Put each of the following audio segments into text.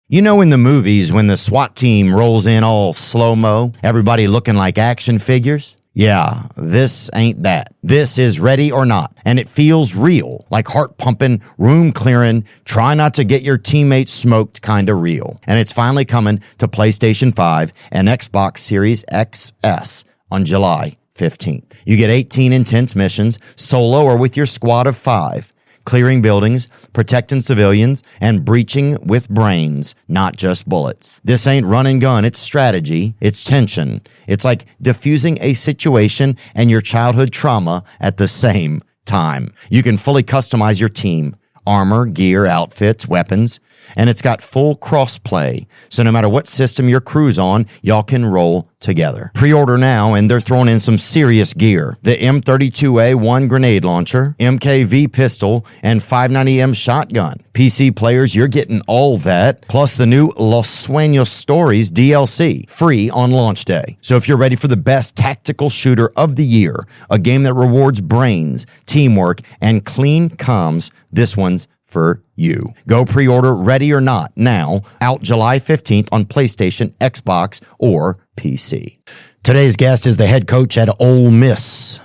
You know, in the movies, when the SWAT team rolls in all slow-mo, everybody looking like action figures? Yeah, this ain't that. This is Ready or Not, and it feels real, like heart-pumping, room-clearing, try not to get your teammates smoked kind of real. And it's finally coming to PlayStation 5 and Xbox Series XS on July 15th. You get 18 intense missions, solo or with your squad of 5. Clearing buildings, protecting civilians, and breaching with brains, not just bullets. This ain't run and gun, it's strategy, it's tension. It's like diffusing a situation and your childhood trauma at the same time. You can fully customize your team, armor, gear, outfits, weapons, and it's got full cross-play. So no matter what system your crew's on, y'all can roll together. Pre-order now, and they're throwing in some serious gear. The M32A1 grenade launcher, MKV pistol, and 590M shotgun. PC players, you're getting all that, plus the new Los Sueños Stories DLC, free on launch day. So if you're ready for the best tactical shooter of the year, a game that rewards brains, teamwork, and clean comms, this one's for you. Go pre-order Ready or Not now, out July 15th on PlayStation, Xbox, or PC. Today's guest is the head coach at Ole Miss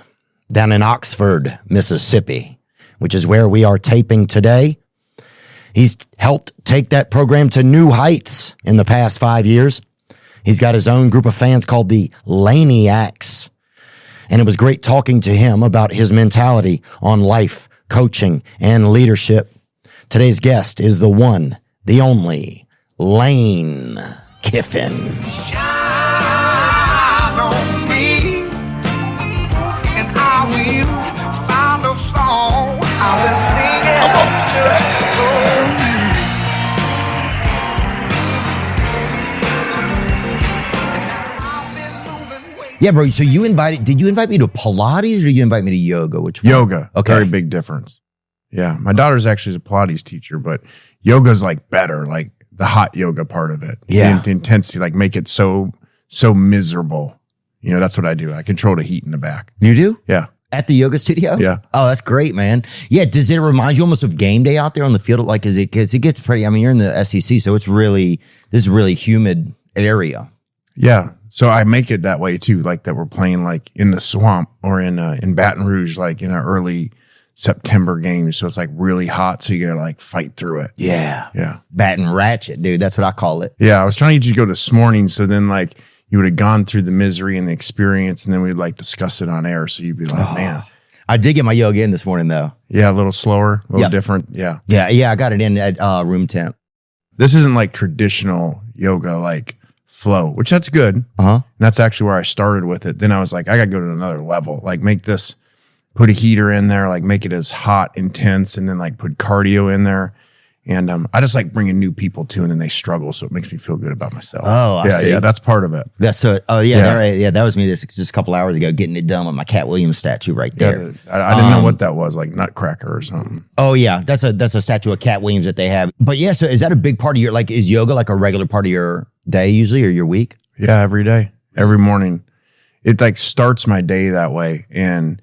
down in Oxford, Mississippi, which is where we are taping today. He's helped take that program to new heights in the past 5 years. He's got his own group of fans called the Laniacs. And it was great talking to him about his mentality on life, coaching, and leadership. Today's guest is the one, the only, Lane Kiffin. Shine on me, and I will find a song. I will sing it just for you. Yeah, bro. So did you invite me to Pilates or did you invite me to yoga? Which one? Yoga. Okay. Very big difference. Yeah. My daughter's actually a Pilates teacher, but yoga's like better, like the hot yoga part of it. Yeah. The intensity, like make it so miserable. You know, that's what I do. I control the heat in the back. You do? Yeah. At the yoga studio? Yeah. Oh, that's great, man. Yeah. Does it remind you almost of game day out there on the field? Like, cause it gets pretty, I mean, you're in the SEC, so this is a really humid area. Yeah. So I make it that way too, like that we're playing like in the swamp or in Baton Rouge, like in an early September game. So it's like really hot. So you gotta like fight through it. Yeah. Yeah. Batting ratchet, dude. That's what I call it. Yeah. I was trying to get you to go this morning. So then like you would have gone through the misery and the experience and then we'd like discuss it on air. So you'd be like, man. I did get my yoga in this morning though. Yeah. A little slower, a little different. Yeah. Yeah. I got it in at room temp. This isn't like traditional yoga, like flow, which that's good. And that's actually where I started with it. Then I was like, I got to go to another level, like make this, put a heater in there, like make it as hot, intense, and then like put cardio in there. And I just like bringing new people to, and then they struggle. So it makes me feel good about myself. Oh, I see. Yeah, that's part of it. That's so. Oh, yeah. That was me just a couple hours ago, getting it done with my Cat Williams statue right there. Yeah, I didn't know what that was, like Nutcracker or something. Oh yeah, that's a statue of Cat Williams that they have. But yeah, so is that a big part of your, like, is yoga like a regular part of your day usually or your week? Yeah, every day, every morning. It like starts my day that way, and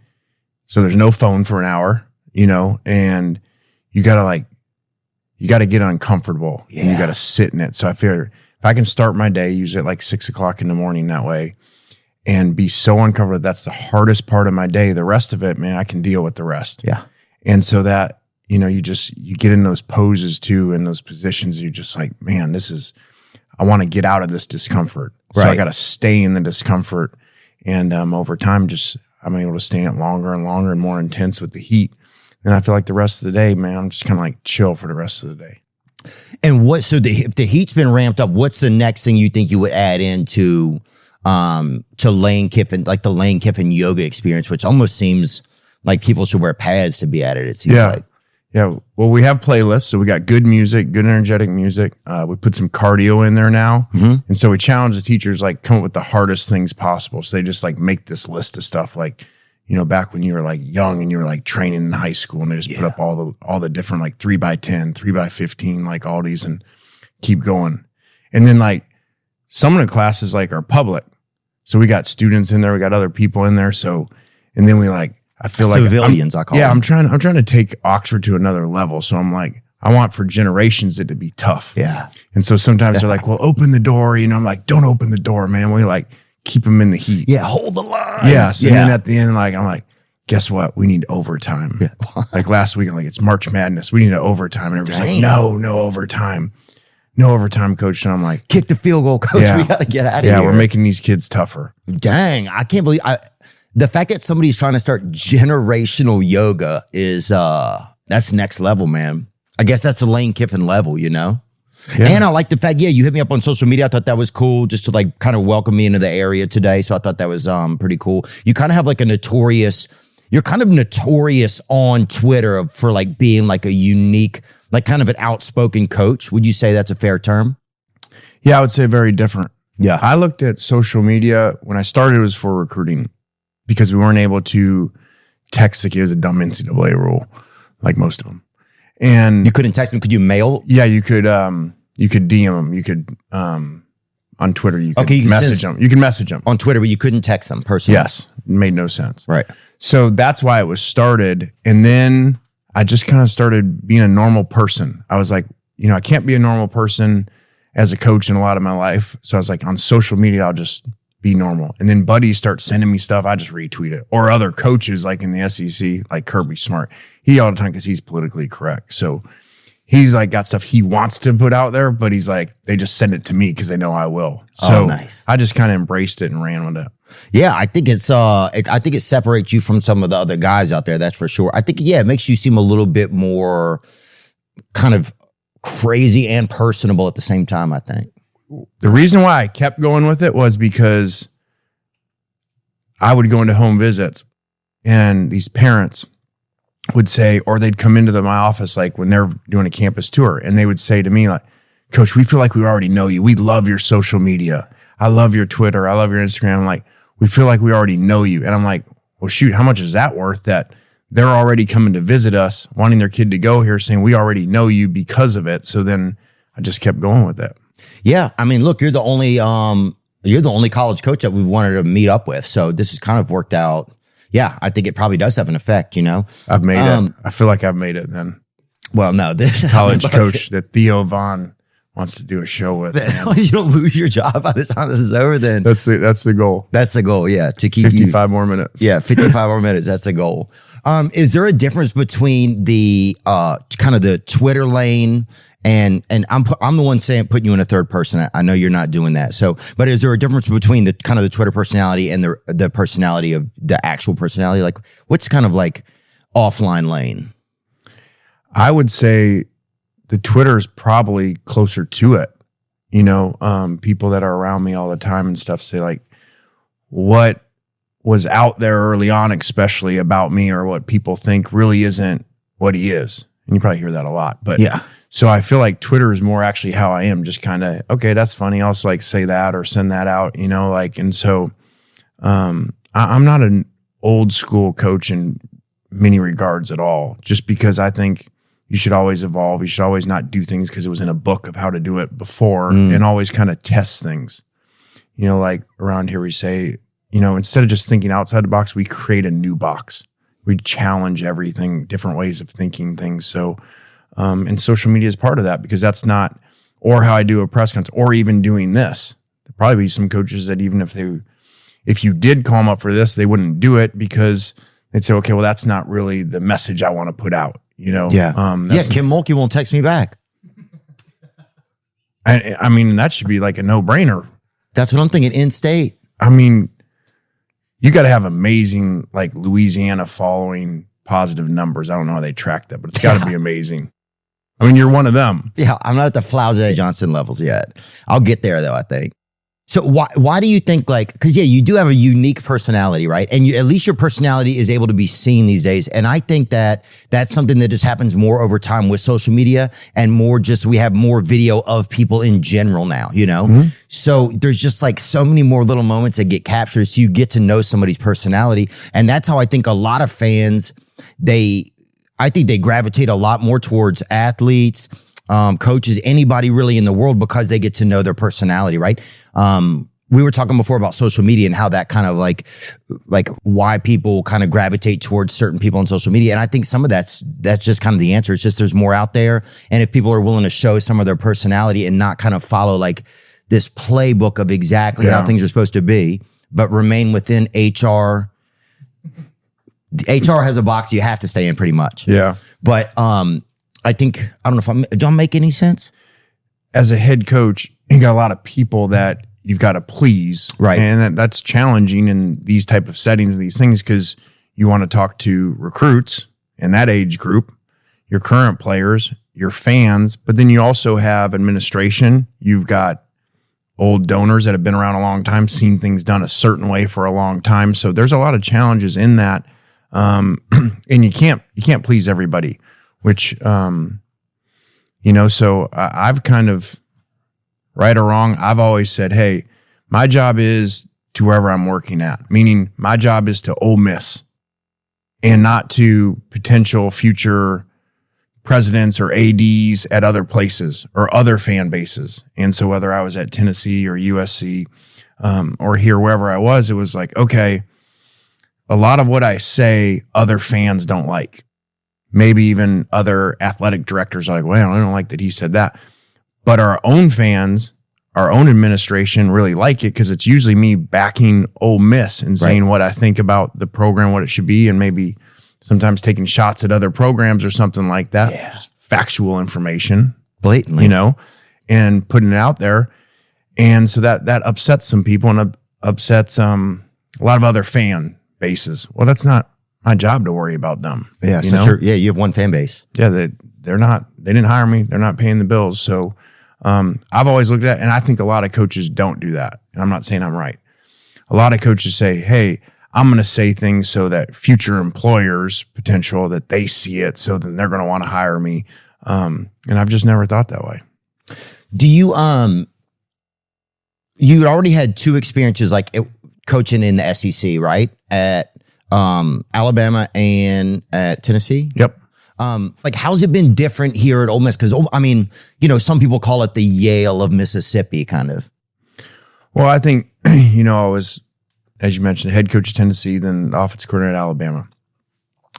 so there's no phone for an hour, you know, and you gotta get uncomfortable. Yeah. And you gotta sit in it. So I figure if I can start my day usually at like 6 o'clock in the morning that way and be so uncomfortable, that's the hardest part of my day. The rest of it, man, I can deal with the rest. Yeah. And so that, you know, you get in those poses too, and those positions, you're just like, man, I want to get out of this discomfort. Right. So I got to stay in the discomfort. And over time, I'm able to stay in it longer and longer and more intense with the heat. And I feel like the rest of the day, man, I'm just kind of like chill for the rest of the day. And if the heat's been ramped up, what's the next thing you think you would add into to Lane Kiffin, like the Lane Kiffin yoga experience, which almost seems like people should wear pads to be at it. It seems like. Yeah. Well, we have playlists. So we got good music, good energetic music. We put some cardio in there now. Mm-hmm. And so we challenge the teachers, like come up with the hardest things possible. So they just like make this list of stuff like, you know, back when you were like young and you were like training in high school, and they just put up all the different like 3x10, 3x15, like all these, and keep going. And then like some of the classes like are public. So we got students in there, we got other people in there. So, and then we like, I feel like civilians, I call them. I'm trying to take Oxford to another level. So I'm like, I want for generations it to be tough. Yeah. And so sometimes they're like, well, open the door. I'm like, don't open the door, man. We like keep them in the heat. Yeah. Hold the line. Yes. And then at the end, I'm like, guess what? We need overtime. Yeah. Like last week, I'm like, it's March Madness. We need an overtime. And everybody's like, no overtime. No overtime, coach. And I'm like, kick the field goal, coach. We got to get out of here. Yeah, we're making these kids tougher. Dang. I can't believe the fact that somebody's trying to start generational yoga is that's next level, man. I guess that's the Lane Kiffin level, Yeah. And I like the fact, you hit me up on social media. I thought that was cool just to like kind of welcome me into the area today. So I thought that was pretty cool. You kind of have like you're kind of notorious on Twitter for like being like a unique, like kind of an outspoken coach. Would you say that's a fair term? Yeah, I would say very different. Yeah. I looked at social media when I started, it was for recruiting because we weren't able to text the kids. It was a dumb NCAA rule, like most of them. And you couldn't text them. Could you mail? Yeah, you could DM them. You could, on Twitter, you could message them. You can message them on Twitter, but you couldn't text them personally. Yes. It made no sense. Right. So that's why it was started. And then I just kind of started being a normal person. I was like, I can't be a normal person as a coach in a lot of my life. So I was like, on social media, I'll just be normal. And then buddies start sending me stuff. I just retweet it. Or other coaches like in the SEC, like Kirby Smart. He all the time because he's politically correct. So he's like got stuff he wants to put out there, but he's like, they just send it to me because they know I will. So nice. I just kind of embraced it and ran with it. Yeah, I think I think it separates you from some of the other guys out there. That's for sure. I think, it makes you seem a little bit more kind of crazy and personable at the same time, I think. The reason why I kept going with it was because I would go into home visits and these parents would say, or they'd come into my office, like when they're doing a campus tour, and they would say to me like, Coach, we feel like we already know you. We love your social media. I love your Twitter. I love your Instagram. I'm like, we feel like we already know you. And I'm like, well, shoot, how much is that worth that they're already coming to visit us, wanting their kid to go here, saying we already know you because of it. So then I just kept going with it. Yeah. I mean, look, you're the only college coach that we've wanted to meet up with. So this has kind of worked out. Yeah. I think it probably does have an effect, I've made it. I feel like I've made it then. Well, no, this college coach that Theo Vaughn wants to do a show with. You don't lose your job by the time this is over, then. That's the goal. That's the goal, yeah. To keep 55 more minutes. Yeah, 55 more minutes. That's the goal. Is there a difference between the kind of the Twitter lane and I'm the one putting you in a third person. I know you're not doing that. So, but is there a difference between the kind of the Twitter personality and the personality of the actual personality? Like, what's kind of like offline lane? I would say the Twitter is probably closer to it. People that are around me all the time and stuff say like, what was out there early on, especially about me or what people think really isn't what he is. And you probably hear that a lot, but yeah. So I feel like Twitter is more actually how I am, just kind of, okay, that's funny. I'll just like say that or send that out, and so I'm not an old school coach in many regards at all, just because I think you should always evolve. You should always not do things because it was in a book of how to do it before and always kind of test things. Like around here we say, instead of just thinking outside the box, we create a new box. We challenge everything, different ways of thinking things. So, and social media is part of that because that's not, or how I do a press conference or even doing this. There'd probably be some coaches that even if you did call them up for this, they wouldn't do it because they'd say, okay, well, that's not really the message I want to put out. Yeah. Kim Mulkey won't text me back. I mean, that should be like a no-brainer. That's what I'm thinking. In state. I mean, you got to have amazing, like Louisiana following positive numbers. I don't know how they track that, but it's got to be amazing. I mean, you're one of them. Yeah, I'm not at the Flausier Johnson levels yet. I'll get there though, I think. So why do you think because you do have a unique personality, right? And at least your personality is able to be seen these days. And I think that that's something that just happens more over time with social media and more just we have more video of people in general now, Mm-hmm. So there's just like so many more little moments that get captured. So you get to know somebody's personality. And that's how I think a lot of fans, I think they gravitate a lot more towards athletes, coaches, anybody really in the world because they get to know their personality, right? we were talking before about social media and how that kind of like why people kind of gravitate towards certain people on social media. And I think some of that's just kind of the answer. It's just there's more out there. And if people are willing to show some of their personality and not kind of follow like this playbook of exactly how things are supposed to be, but remain within HR. HR has a box you have to stay in pretty much. Yeah. But I think, I don't know if don't make any sense. As a head coach, you got a lot of people that you've got to please. Right. And that's challenging in these type of settings and these things because you want to talk to recruits in that age group, your current players, your fans, but then you also have administration. You've got old donors that have been around a long time, seen things done a certain way for a long time. So there's a lot of challenges in that. And you can't please everybody, which, so I've kind of, right or wrong, I've always said, hey, my job is to wherever I'm working at, meaning my job is to Ole Miss and not to potential future presidents or ADs at other places or other fan bases. And so whether I was at Tennessee or USC or here, wherever I was, it was like, okay, a lot of what I say, other fans don't like. Maybe even other athletic directors are like, well, I don't like that he said that. But our own fans, our own administration really like it because it's usually me backing Ole Miss and saying what I think about the program, what it should be, and maybe sometimes taking shots at other programs or something like that. Yeah. Just factual information. Blatantly. And putting it out there. And so that upsets some people and upsets a lot of other fan bases. Well, that's not my job to worry about them. Yeah. You have one fan base. Yeah. They didn't hire me. They're not paying the bills. So I've always looked at, and I think a lot of coaches don't do that. And I'm not saying I'm right. A lot of coaches say, hey, I'm going to say things so that future employers potential that they see it. So then they're going to want to hire me. And I've just never thought that way. Do you, you already had 2 experiences like coaching in the SEC, right? At Alabama and at Tennessee. Yep. Like, how's it been different here at Ole Miss? Because, I mean, some people call it the Yale of Mississippi, kind of. Well, I think, I was, as you mentioned, the head coach of Tennessee, then the offensive coordinator at Alabama.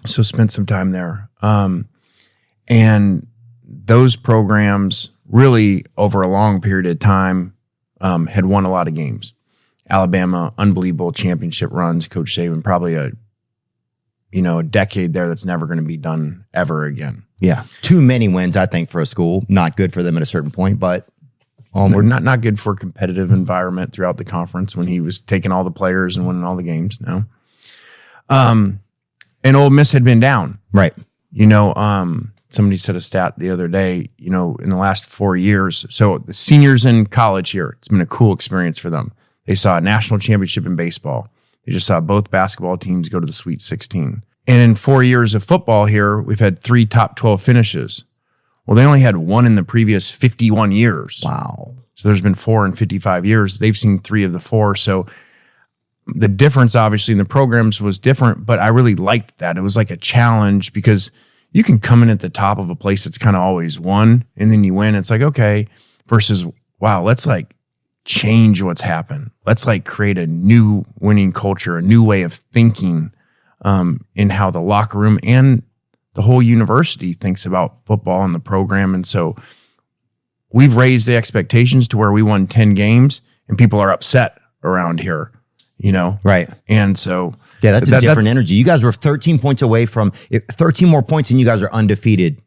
So spent some time there. And those programs really, over a long period of time, had won a lot of games. Alabama, unbelievable championship runs. Coach Saban, probably a decade there that's never going to be done ever again. Yeah. Too many wins, I think, for a school. Not good for them at a certain point, but we're not good for a competitive environment throughout the conference when he was taking all the players and winning all the games. No. And Ole Miss had been down. Right. Somebody said a stat the other day, in the last 4 years. So the seniors in college here, it's been a cool experience for them. They saw a national championship in baseball. They just saw both basketball teams go to the Sweet 16. And in 4 years of football here, we've had 3 top 12 finishes. Well, they only had 1 in the previous 51 years. Wow. So there's been 4 in 55 years. They've seen 3 of the 4. So the difference, obviously, in the programs was different, but I really liked that. It was like a challenge because you can come in at the top of a place that's kind of always won, and then you win. It's like, okay, versus, wow, let's like change what's happened. Let's like create a new winning culture, a new way of thinking in how the locker room and the whole university thinks about football and the program. And so we've raised the expectations to where we won 10 games and people are upset around here, Right. And so yeah, that's a different energy. You guys were 13 points away from 13 more points and you guys are undefeated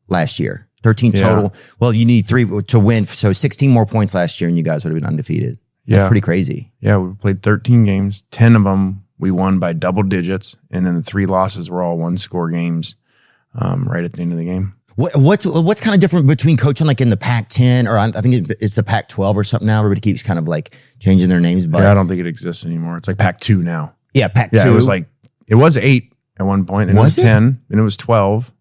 last year. 13 total. Well, you need 3 to win. So 16 more points last year and you guys would have been undefeated. That's pretty crazy. Yeah, we played 13 games. 10 of them we won by double digits. And then the 3 losses were all 1-score games right at the end of the game. What's kind of different between coaching like in the Pac-10 or I think it's the Pac-12 or something now? Everybody keeps kind of like changing their names. But I don't think it exists anymore. It's like Pac-2 now. Yeah, Pac-2. Yeah, it was 8 at one point. And it was 10. Then it was 12.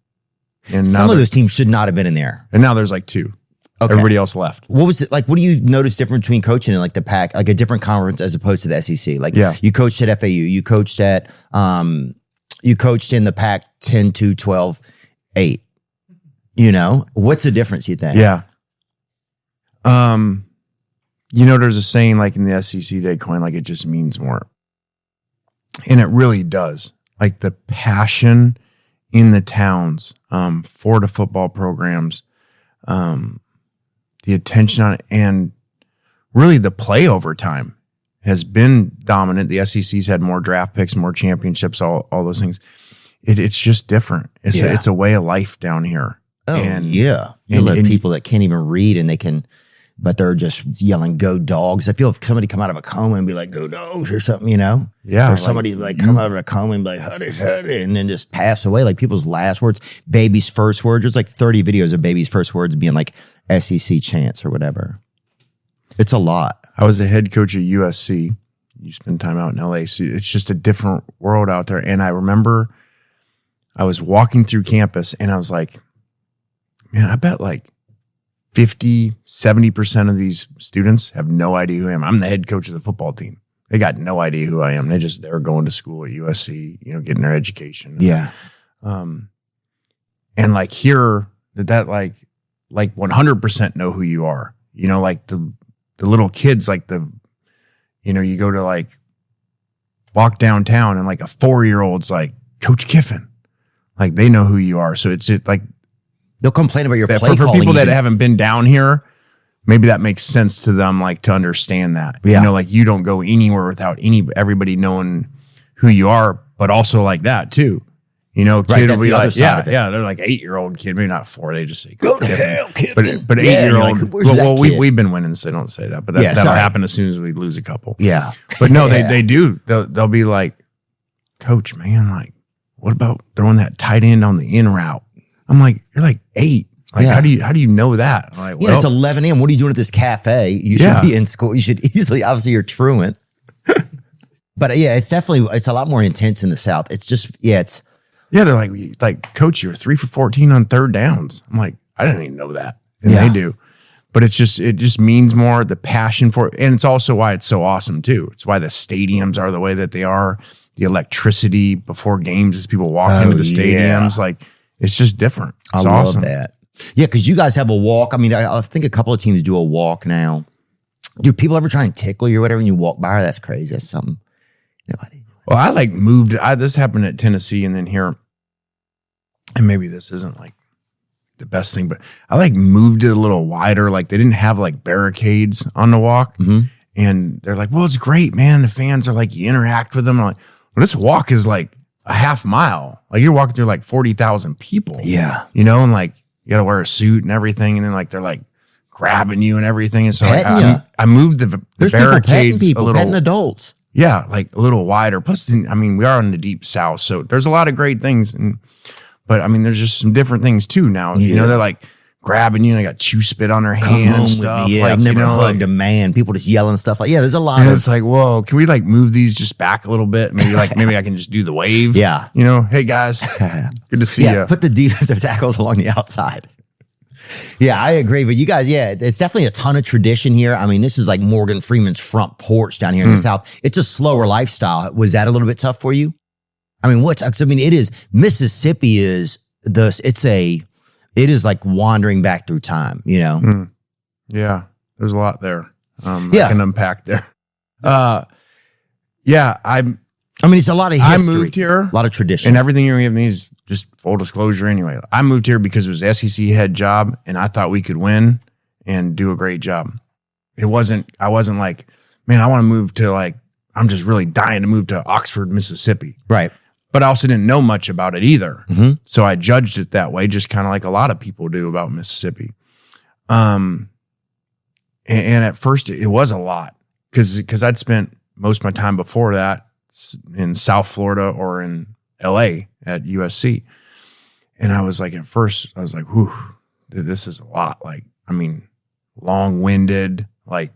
And some of those teams should not have been in there. And now there's like 2. Okay. Everybody else left. What was it like? What do you notice different between coaching in like the Pac, like a different conference as opposed to the SEC? Like you coached at FAU, you coached in the Pac-10 to 12, 8. What's the difference, you think? Yeah. You know, there's a saying like in the SEC day coin, like it just means more. And it really does. Like the passion in the towns for the football programs, the attention on it, and really the play over time has been dominant. The SEC's had more draft picks, more championships, all those things. It's just different. It's a way of life down here. Oh, yeah. You let people that can't even read and but they're just yelling, go dogs. I feel if somebody come out of a coma and be like, go dogs or something, you know? Yeah. Or somebody come out of a coma and be like, huddy, and then just pass away. Like people's last words, baby's first words. There's like 30 videos of baby's first words being like SEC chants or whatever. It's a lot. I was the head coach at USC. You spend time out in LA. So it's just a different world out there. And I remember I was walking through campus and I was like, man, I bet like 50, 70% of these students have no idea who I am. I'm the head coach of the football team. They got no idea who I am. They're going to school at USC, you know, getting their education. Yeah. And like here, that like 100% know who you are. You know, like the little kids, like you go to like walk downtown and like a 4-year-old's like, Coach Kiffin. Like they know who you are. So it's like, they'll complain about your play for calling. people that haven't been down here, maybe that makes sense to them, like to understand that. Yeah. You know, like you don't go anywhere without everybody knowing who you are, but also like that too. You know, kid will be like, yeah, they're like 8-year-old kid, maybe not 4. They just say, go to hell, Kiffin. But 8-year-old, like, we've been winning, so don't say that. But that'll happen as soon as we lose a couple. Yeah. But no, they do. They'll be like, Coach, man, like, what about throwing that tight end on the in route? I'm like, you're like 8. Like, how do you know that? I'm like, well, it's 11 a.m. What are you doing at this cafe? You should be in school. You should easily, obviously, you're truant. But yeah, it's a lot more intense in the South. It's just, they're like, Coach, you're 3 for 14 on third downs. I'm like, I didn't even know that. And they do. But it just means more, the passion for it. And it's also why it's so awesome too. It's why the stadiums are the way that they are. The electricity before games as people walk into the stadiums. Like, it's just different. It's awesome. I love that. Yeah, because you guys have a walk. I mean, I think a couple of teams do a walk now. Do people ever try and tickle you or whatever when you walk by? That's crazy. That's something. Nobody. Well, I like moved. This happened at Tennessee and then here. And maybe this isn't like the best thing, but I like moved it a little wider. Like they didn't have like barricades on the walk. Mm-hmm. And they're like, well, it's great, man. The fans are like, you interact with them. I'm like, well, this walk is like a half mile. Like you're walking through like 40,000 people. Yeah. You know, and like you got to wear a suit and everything. And then like they're like grabbing you and everything. And so like, I moved the barricades people, a little. Petting adults. Yeah, like a little wider. Plus, I mean, we are in the deep South. So there's a lot of great things. But I mean, there's just some different things too now. Yeah. You know, they're like grabbing you and they got chew spit on their hand and stuff. Yeah, like, I've never hugged a man. People just yelling stuff like, there's a lot and it's like, whoa, can we like move these just back a little bit? Maybe I can just do the wave. Yeah. You know, hey guys, good to see you. Put the defensive tackles along the outside. Yeah, I agree. But you guys, it's definitely a ton of tradition here. I mean, this is like Morgan Freeman's front porch down here in the South. It's a slower lifestyle. Was that a little bit tough for you? I mean, it is, Mississippi is it is like wandering back through time, you know? Yeah. There's a lot there. I can unpack there. It's a lot of history. I moved here. A lot of tradition. And everything you give me is just full disclosure anyway. I moved here because it was an SEC head job and I thought we could win and do a great job. I wasn't like, man, I want to move to like, I'm just really dying to move to Oxford, Mississippi. Right. But I also didn't know much about it either. Mm-hmm. So I judged it that way, just kind of like a lot of people do about Mississippi. And at first it was a lot because I'd spent most of my time before that in South Florida or in LA at USC. And I was like, at first I was like, whew, this is a lot. Like, I mean, long-winded, like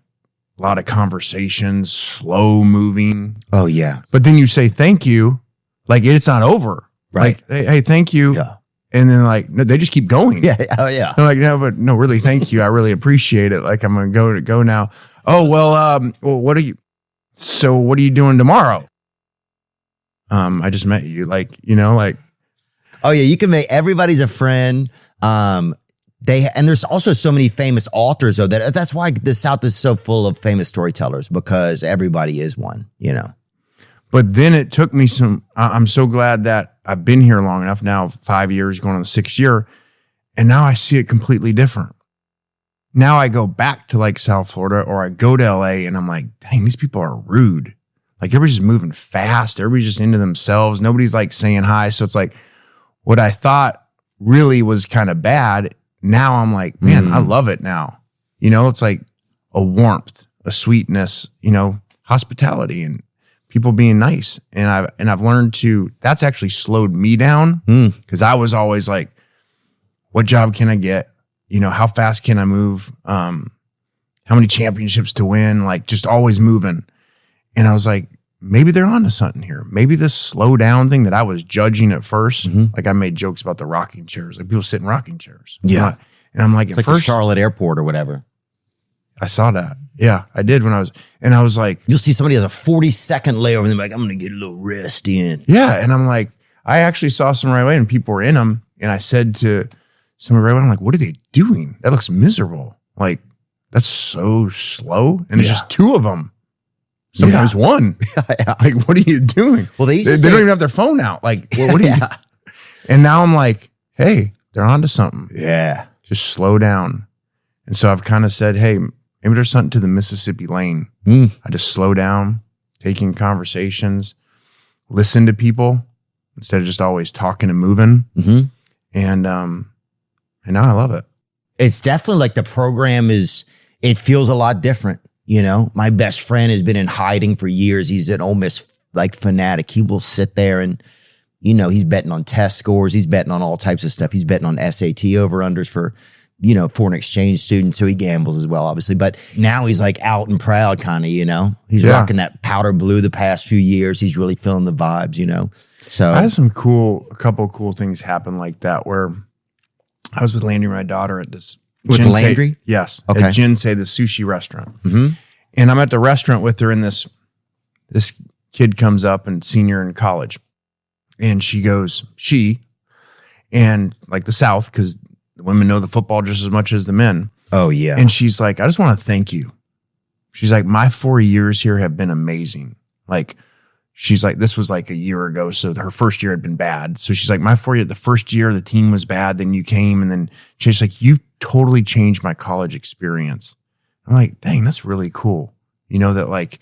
a lot of conversations, slow moving. Oh yeah. But then you say, thank you. Like it's not over. Right. Like, hey, thank you. Yeah. And then like, no, they just keep going. Yeah. Oh yeah. They're like, no, really, thank you. I really appreciate it. Like I'm going to go now. Oh, well, what are you doing tomorrow? I just met you. Like, you know, like. Oh yeah. You can make, everybody's a friend. And there's also so many famous authors though that's why the South is so full of famous storytellers, because everybody is one, you know. But then it took me I'm so glad that I've been here long enough now, 5 years going on the 6th year. And now I see it completely different. Now I go back to like South Florida or I go to LA and I'm like, dang, these people are rude. Like everybody's just moving fast. Everybody's just into themselves. Nobody's like saying hi. So it's like what I thought really was kind of bad. Now I'm like, man, I love it now. You know, it's like a warmth, a sweetness, you know, hospitality and people being nice. And I've learned that's actually slowed me down because I was always like, what job can I get? You know, how fast can I move? How many championships to win? Like just always moving. And I was like, maybe they're onto something here. Maybe this slow down thing that I was judging at first, like I made jokes about the rocking chairs, like people sit in rocking chairs. Yeah. And I'm like, at like first, the Charlotte airport or whatever. I saw that. Yeah, I did when I was like, you'll see somebody has a 40-second layover and they're like, I'm going to get a little rest in. Yeah. And I'm like, I actually saw some right away and people were in them. And I said to somebody right away, I'm like, what are they doing? That looks miserable. Like, that's so slow. And there's just two of them. Sometimes one. Like, what are you doing? Well, they don't even have their phone out. Like, well, what are you? And now I'm like, hey, they're onto something. Yeah. Just slow down. And so I've kind of said, hey, maybe there's something to the Mississippi lane. I just slow down, taking conversations, listen to people instead of just always talking and moving. And now I love it. It's definitely like the program it feels a lot different. You know, my best friend has been in hiding for years. He's an Ole Miss like fanatic. He will sit there and, you know, he's betting on test scores. He's betting on all types of stuff. He's betting on SAT over-unders for, you know, foreign exchange students. So he gambles as well, obviously. But now he's like out and proud kind of, you know. He's rocking that powder blue the past few years. He's really feeling the vibes, you know. So I had a couple of cool things happen like that where I was with Landry, my daughter, at this. With Landry? Yes. Okay. At Jinsei, the sushi restaurant. And I'm at the restaurant with her and this kid comes up and senior in college. And and like the South, because the women know the football just as much as the men. Oh, yeah. And she's like, I just want to thank you. She's like, my 4 years here have been amazing. Like, she's like, this was like a year ago. So her first year had been bad. So she's like, my 4 year, the first year the team was bad. Then you came and then she's like, you totally changed my college experience. I'm like, dang, that's really cool. You know, that like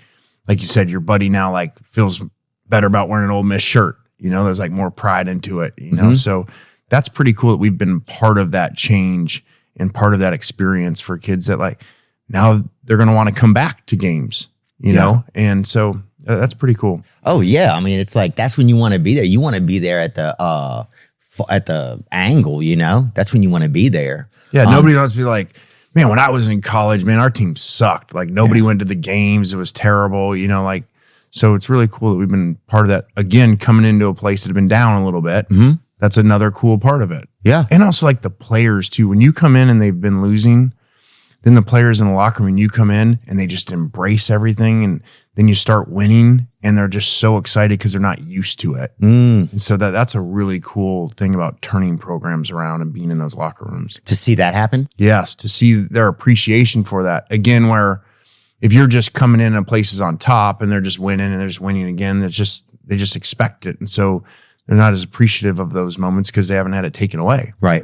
you said, your buddy now like feels better about wearing an Ole Miss shirt. You know, there's like more pride into it, you know? So that's pretty cool that we've been part of that change and part of that experience for kids that like now they're going to want to come back to games, you know? And so that's pretty cool. Oh yeah. I mean, it's like, that's when you want to be there. You want to be there at the angle, you know, that's when you want to be there. Yeah. Nobody wants to be like, man, when I was in college, man, our team sucked. Like nobody went to the games. It was terrible, you know, like, so it's really cool that we've been part of that. Again, coming into a place that had been down a little bit. That's another cool part of it. Yeah. And also like the players too. When you come in and they've been losing, then the players in the locker room, you come in and they just embrace everything. And then you start winning and they're just so excited because they're not used to it. And so that's a really cool thing about turning programs around and being in those locker rooms. To see that happen? Yes. To see their appreciation for that. Again, where if you're just coming in and places on top and they're just winning and they're just winning again, they just expect it. And so they're not as appreciative of those moments because they haven't had it taken away. Right.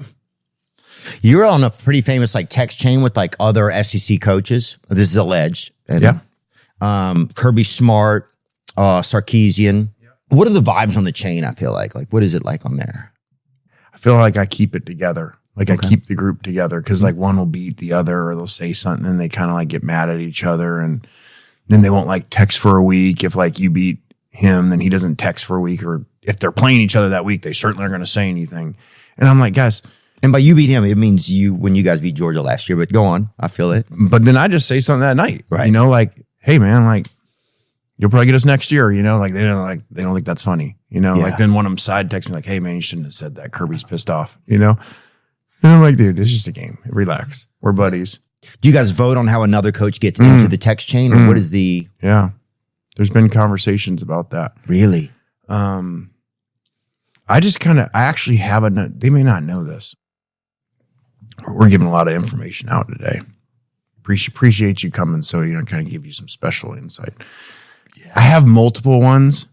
You're on a pretty famous like text chain with like other SEC coaches. This is alleged. And, Kirby Smart, Sarkisian. What are the vibes on the chain? I feel like what is it like on there? I feel like I keep it together. Like I keep the group together because like one will beat the other or they'll say something and they kind of like get mad at each other. And then they won't like text for a week. If like you beat him, then he doesn't text for a week. Or if they're playing each other that week, they certainly aren't going to say anything. And I'm like, guys. And by you beat him, it means when you guys beat Georgia last year, but go on. I feel it. But then I just say something that night, right? You know, like, hey man, like you'll probably get us next year, you know, like they don't think that's funny, you know, like then one of them side texts me like, hey man, you shouldn't have said that. Kirby's pissed off, you know? And I'm like, dude, it's just a game. Relax. We're buddies. Do you guys vote on how another coach gets into the text chain or what is the? Yeah. There's been conversations about that. Really? I actually have they may not know this. we're giving a lot of information out today. Appreciate you coming. So, kind of give you some special insight. Yes. I have multiple ones.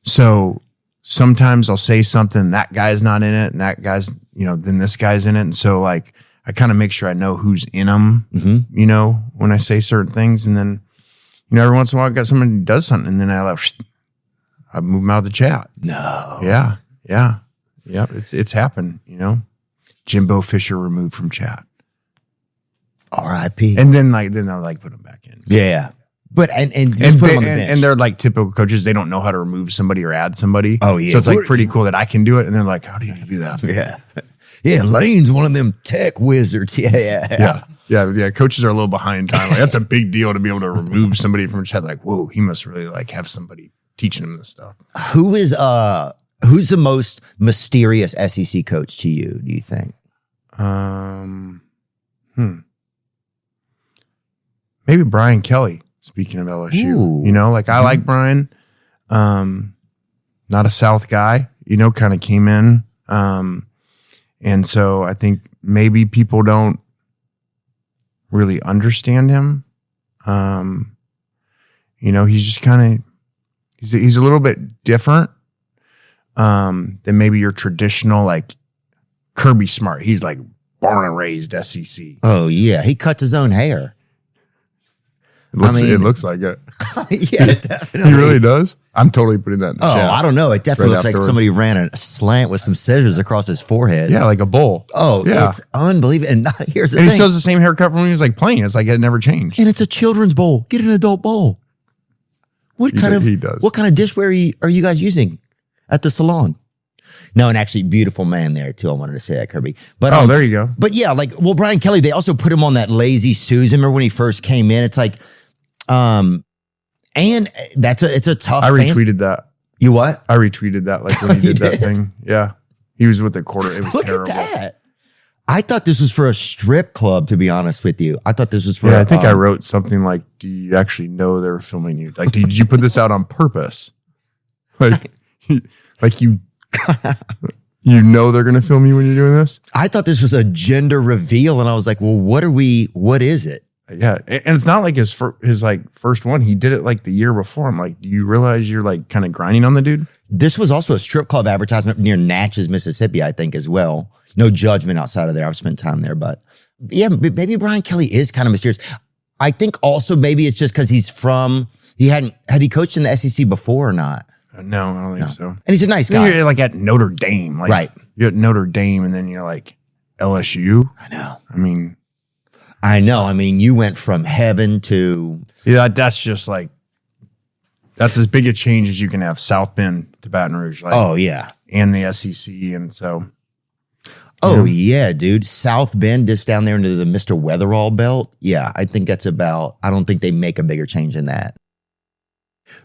So sometimes I'll say something, that guy's not in it, and that guy's, then this guy's in it. And so like, I kind of make sure I know who's in them, when I say certain things. And then, every once in a while I got somebody who does something and then I move them out of the chat. No. Yeah. It's happened, Jimbo Fisher removed from chat. R.I.P. And then they'll put them back in. Yeah. But and just put them on the bench. And they're like typical coaches. They don't know how to remove somebody or add somebody. Oh yeah. So it's like pretty cool that I can do it. And they're like, how do you do that? Yeah. Yeah. Lane's one of them tech wizards. Yeah. Coaches are a little behind time. Like, that's a big deal to be able to remove somebody from chat. Like, whoa, he must really have somebody teaching him this stuff. Who's the most mysterious SEC coach to you, do you think? Maybe Brian Kelly, speaking of LSU. Ooh. I like Brian. Not a South guy, kind of came in. And so I think maybe people don't really understand him. He's just he's a little bit different than maybe your traditional Kirby Smart. He's born and raised SEC. Oh yeah, he cuts his own hair. It looks like it. Yeah, definitely. He really does. I'm totally putting that in the chat. I don't know. It definitely Right looks afterwards. like somebody ran a slant with some scissors across his forehead. Yeah, like a bull. Oh, yeah. It's unbelievable. And here's the And thing. he still has the same haircut from when he was playing. It's like it never changed. And it's a children's bowl. Get an adult bowl. What kind of dishware are you guys using at the salon? No, and actually, beautiful man there too. I wanted to say that, Kirby. But there you go. But yeah, Brian Kelly, they also put him on that Lazy Susan. Remember when he first came in? It's and it's a tough. I retweeted that. You what? I retweeted that when he did that thing. Yeah, he was with the quarter. It was Look terrible. at that. I thought this was for a strip club. To be honest with you, I thought this was for. Yeah, I think I wrote something like, "Do you actually know they were filming you? Did you put this out on purpose? You they're going to film you when you're doing this?" I thought this was a gender reveal, and I was like, "Well, what is it?" Yeah, and it's not like his first one. He did it the year before. I'm like, do you realize you're kind of grinding on the dude? This was also a strip club advertisement near Natchez, Mississippi, I think, as well. No judgment outside of there. I've spent time there, but yeah, maybe Brian Kelly is kind of mysterious. I think also maybe it's just because had he coached in the SEC before or not? No, I don't think so. And he's a nice guy. You're at Notre Dame, right? You're at Notre Dame, and then you're LSU. I know. I mean, you went from heaven to that's just that's as big a change as you can have. South Bend to Baton Rouge. Oh yeah, and the SEC, and so. Oh yeah, dude. South Bend, just down there into the Mr. Weatherall belt. Yeah, I think that's I don't think they make a bigger change than that.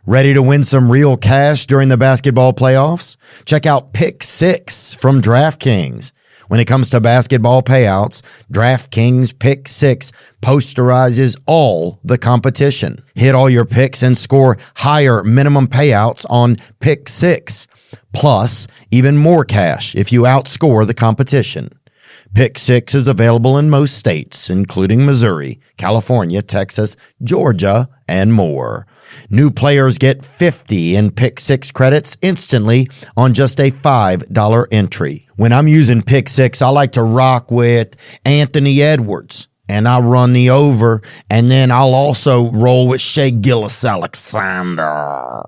Ready to win some real cash during the basketball playoffs? Check out Pick 6 from DraftKings. When it comes to basketball payouts, DraftKings Pick 6 posterizes all the competition. Hit all your picks and score higher minimum payouts on Pick 6. Plus, even more cash if you outscore the competition. Pick 6 is available in most states, including Missouri, California, Texas, Georgia, and more. New players get 50 in Pick 6 credits instantly on just a $5 entry. When I'm using Pick 6, I like to rock with Anthony Edwards, and I run the over, and then I'll also roll with Shea Gilgeous-Alexander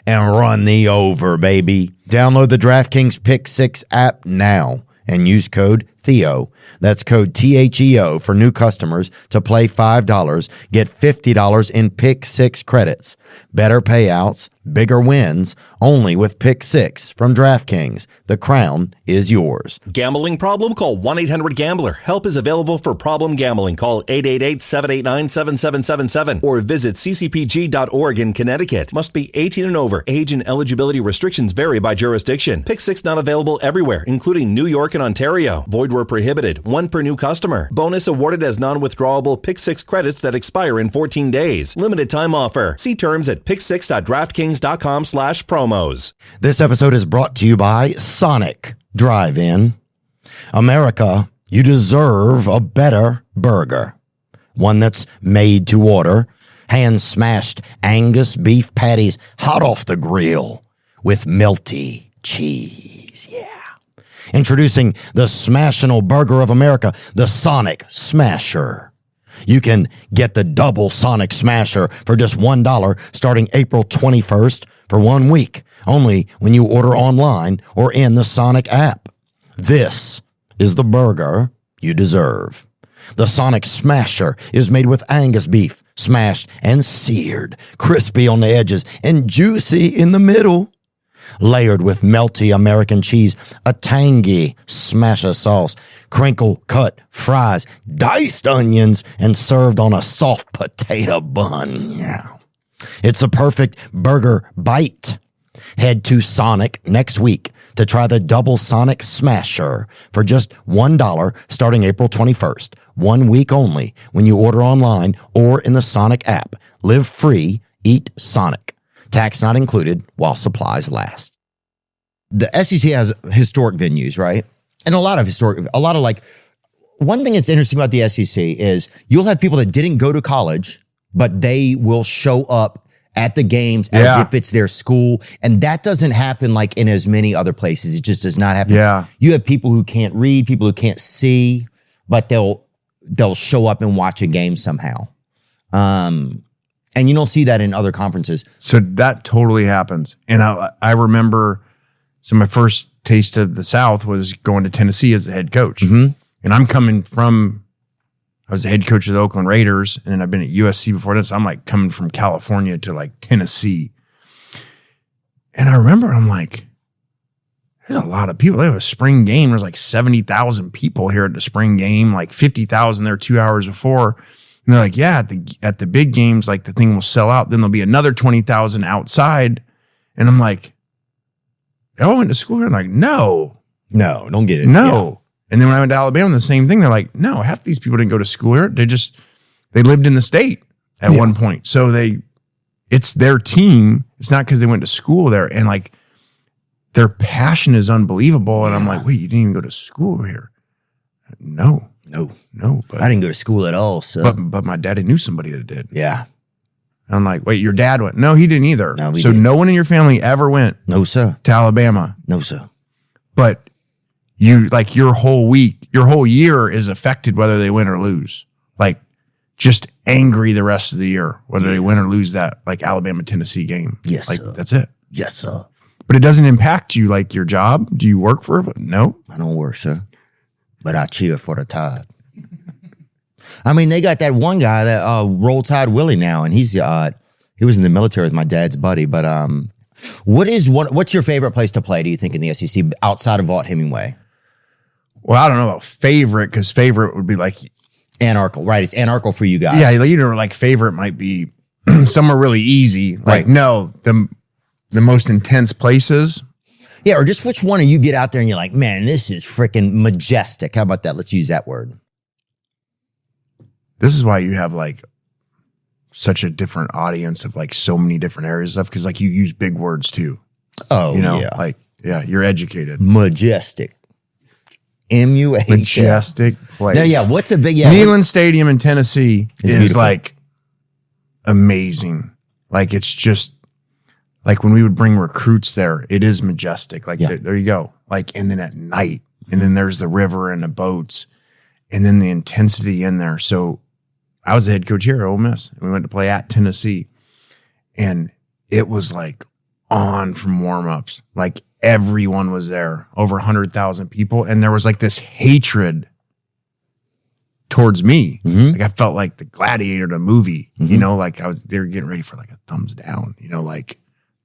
and run the over, baby. Download the DraftKings Pick 6 app now and use code Theo. That's code THEO for new customers to play $5. Get $50 in Pick 6 credits. Better payouts, bigger wins, only with Pick 6 from DraftKings. The crown is yours. Gambling problem? Call 1-800-GAMBLER. Help is available for problem gambling. Call 888-789-7777 or visit ccpg.org in Connecticut. Must be 18 and over. Age and eligibility restrictions vary by jurisdiction. Pick 6 not available everywhere, including New York and Ontario. Void where prohibited. One per new customer. Bonus awarded as non-withdrawable Pick 6 credits that expire in 14 days. Limited time offer. See terms at pick6.draftkings.com/promos. This episode is brought to you by Sonic Drive-In. America, You deserve a better burger. One that's made to order, hand-smashed Angus beef patties hot off the grill with melty cheese. Yeah. Introducing the Smashin'l Burger of America, the Sonic Smasher. You can get the double Sonic Smasher for just $1 starting April 21st for 1 week, only when you order online or in the Sonic app. This is the burger you deserve. The Sonic Smasher is made with Angus beef, smashed and seared, crispy on the edges and juicy in the middle. Layered with melty American cheese, a tangy smasher sauce, crinkle-cut fries, diced onions, and served on a soft potato bun. Yeah. It's the perfect burger bite. Head to Sonic next week to try the double Sonic Smasher for just $1 starting April 21st. 1 week only when you order online or in the Sonic app. Live free, eat Sonic. Tax not included while supplies last. The SEC has historic venues, right? And a lot of one thing that's interesting about the SEC is you'll have people that didn't go to college, but they will show up at the games as if it's their school. And that doesn't happen like in as many other places. It just does not happen. Yeah. You have people who can't read, people who can't see, but they'll show up and watch a game somehow. And you don't see that in other conferences. So that totally happens. And I remember, so my first taste of the South was going to Tennessee as the head coach. Mm-hmm. And I'm coming from, I was the head coach of the Oakland Raiders, and I've been at USC before that. So I'm like coming from California to like Tennessee. And I remember, I'm like, there's a lot of people. They have a spring game. There's like 70,000 people here at the spring game, like 50,000 there 2 hours before. And they're like, yeah, at the big games, like the thing will sell out. Then there'll be another 20,000 outside. And I'm like, oh, I went to school here. I'm like, no, don't get it. No. Yeah. And then when I went to Alabama, the same thing. They're like, no, half these people didn't go to school here. They lived in the state at one point. So it's their team. It's not because they went to school there. And like their passion is unbelievable. And I'm like, wait, you didn't even go to school here? No. But I didn't go to school at all. So, but my daddy knew somebody that did. yeah. And I'm like, wait, your dad went? No, he didn't either. No, so didn't. No one in your family ever went No, sir. to Alabama. No, sir. But you like your whole week, your whole year is affected whether they win or lose. Like just angry the rest of the year, whether they win or lose that like Alabama Tennessee game. Yes, like sir. That's it. Yes, sir. But it doesn't impact you like your job. Do you work for it? No. I don't work, sir. But I cheer for the Tide. I mean, they got that one guy that Roll Tide Willie now, and he was in the military with my dad's buddy. But what's your favorite place to play, do you think, in the SEC outside of Vaught Hemingway? Well, I don't know about favorite, because favorite would be like Anarchal, right? It's Anarchal for you guys. Yeah, like favorite might be somewhere really easy. Like Right. no, the most intense places. Yeah, or just which one do you get out there and you're like, man, this is freaking majestic. How about that? Let's use that word. This is why you have like such a different audience of like so many different areas of stuff, because like you use big words too. Oh, You know, yeah. like you're educated. Majestic. MUH. Majestic place. No, yeah. What's a big Neyland Stadium in Tennessee It's is beautiful. like amazing. Like it's just like when we would bring recruits there, it is majestic. Like there you go. Like, and then at night, and then there's the river and the boats, and then the intensity in there. So I was the head coach here at Ole Miss, and we went to play at Tennessee, and it was like on from warmups. Like everyone was there, over 100,000 people, and there was like this hatred towards me. Mm-hmm. Like I felt like the Gladiator, the movie, you know, like they were getting ready for like a thumbs down, you know, like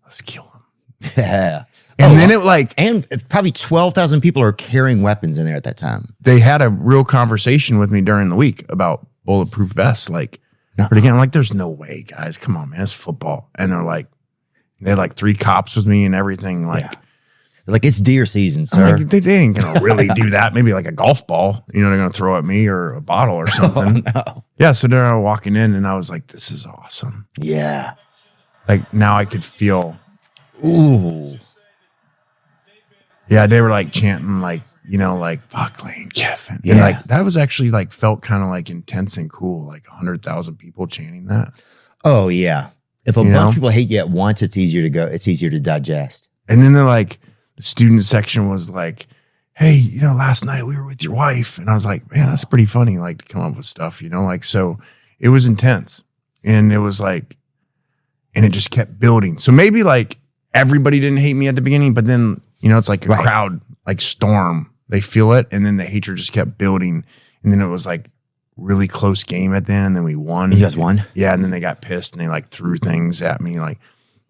let's kill him. Yeah. And then it like, And it's probably 12,000 people are carrying weapons in there at that time. they had a real conversation with me during the week about bulletproof vests. Like, but again, I'm like, there's no way, guys. Come on, man. It's football. And they're like, they had like 3 cops with me and everything. Like, They're like, it's deer season, I'm sir. like, they ain't gonna really do that. Maybe like a golf ball, you know, they're gonna throw at me or a bottle or something. No. Yeah. So they're walking in, and I was like, this is awesome. Yeah. Like now I could feel, Ooh. yeah, they were like chanting like like fuck Lane Kiffin. Yeah. And like that was actually like felt kind of like intense and cool, like 100,000 people chanting that. Oh yeah. If a bunch of people hate you at once, it's easier to digest. And then the student section was like, hey, last night we were with your wife. And I was like, man, that's pretty funny, like to come up with stuff, so it was intense. And it was like, and it just kept building. So maybe like everybody didn't hate me at the beginning, but then, it's like a crowd, like storm, they feel it. And then the hatred just kept building. And then it was like really close game at the end. And then we won. You guys won? Yeah. And then they got pissed and they like threw things at me, like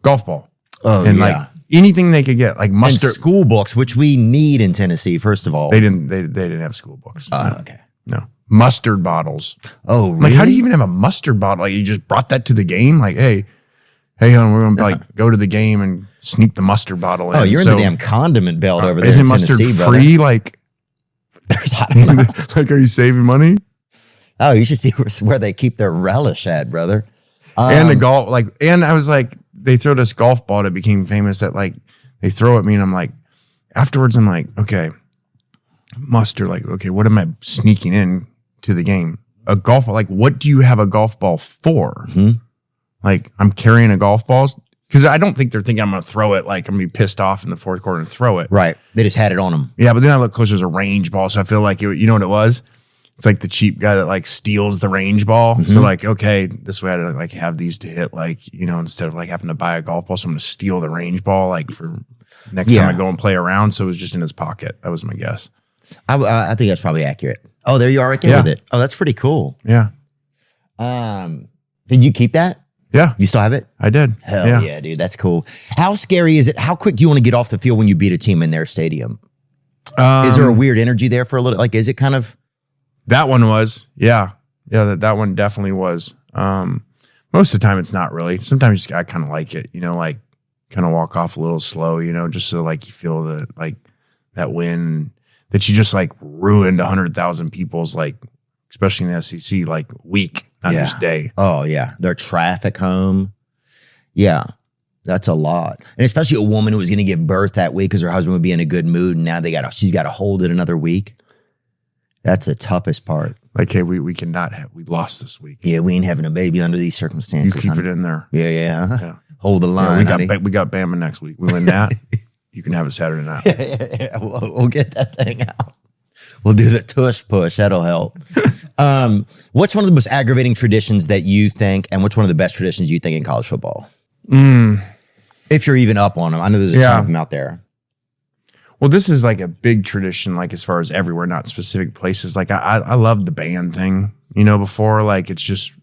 golf ball. Oh, and yeah. like anything they could get, like mustard. And school books, which we need in Tennessee, first of all. They didn't have school books. Oh, okay. No. Mustard bottles. Oh, really? Like, how do you even have a mustard bottle? Like, you just brought that to the game? Like, hey, hon, we're going to like go to the game and sneak the mustard bottle in. Oh, you're in the damn condiment belt over there isn't in mustard Tennessee, free? Like, I don't know. like, are you saving money? Oh, you should see where they keep their relish at, brother. And the golf, like, and I was like, they throw this golf ball that became famous that like, they throw at me and I'm like, afterwards, I'm like, okay, mustard, like, okay, what am I sneaking in to the game? A golf ball, like, what do you have a golf ball for? Mm-hmm. Like, I'm carrying a golf ball because I don't think they're thinking I'm going to throw it. Like, I'm going to be pissed off in the fourth quarter and throw it. Right. They just had it on them. Yeah, but then I look closer, there's a range ball. So I feel like, you know what it was? It's like the cheap guy that like steals the range ball. Mm-hmm. So like, okay, this way I had to like have these to hit, like, instead of like having to buy a golf ball. So I'm going to steal the range ball like for next time I go and play around. So it was just in his pocket. That was my guess. I think that's probably accurate. Oh, there you are right there with it. Oh, that's pretty cool. Yeah. Did you keep that? Yeah. You still have it? I did. Hell yeah, dude. That's cool. How scary is it? How quick do you want to get off the field when you beat a team in their stadium? Is there a weird energy there for a little? Like, is it kind of? That one was. Yeah. Yeah. That one definitely was. Most of the time it's not really. Sometimes I kind of like it, like kind of walk off a little slow, just so like you feel the, like that win that you just like ruined 100,000 people's, like, especially in the SEC, like week, not just day. Oh yeah. Their traffic home. Yeah. That's a lot. And especially a woman who was going to give birth that week because her husband would be in a good mood. And now she's got to hold it another week. That's the toughest part. Like, hey, we cannot have, we lost this week. Yeah. We ain't having a baby under these circumstances. You keep it in there. Yeah. Hold the line. We got Bama next week. We win that. You can have it Saturday night. Yeah. We'll get that thing out. We'll do the tush push. That'll help. What's one of the most aggravating traditions that you think, and what's one of the best traditions you think in college football? If you're even up on them. I know there's a ton of them out there. Well, this is like a big tradition, like as far as everywhere, not specific places. Like I love the band thing, before, like it's just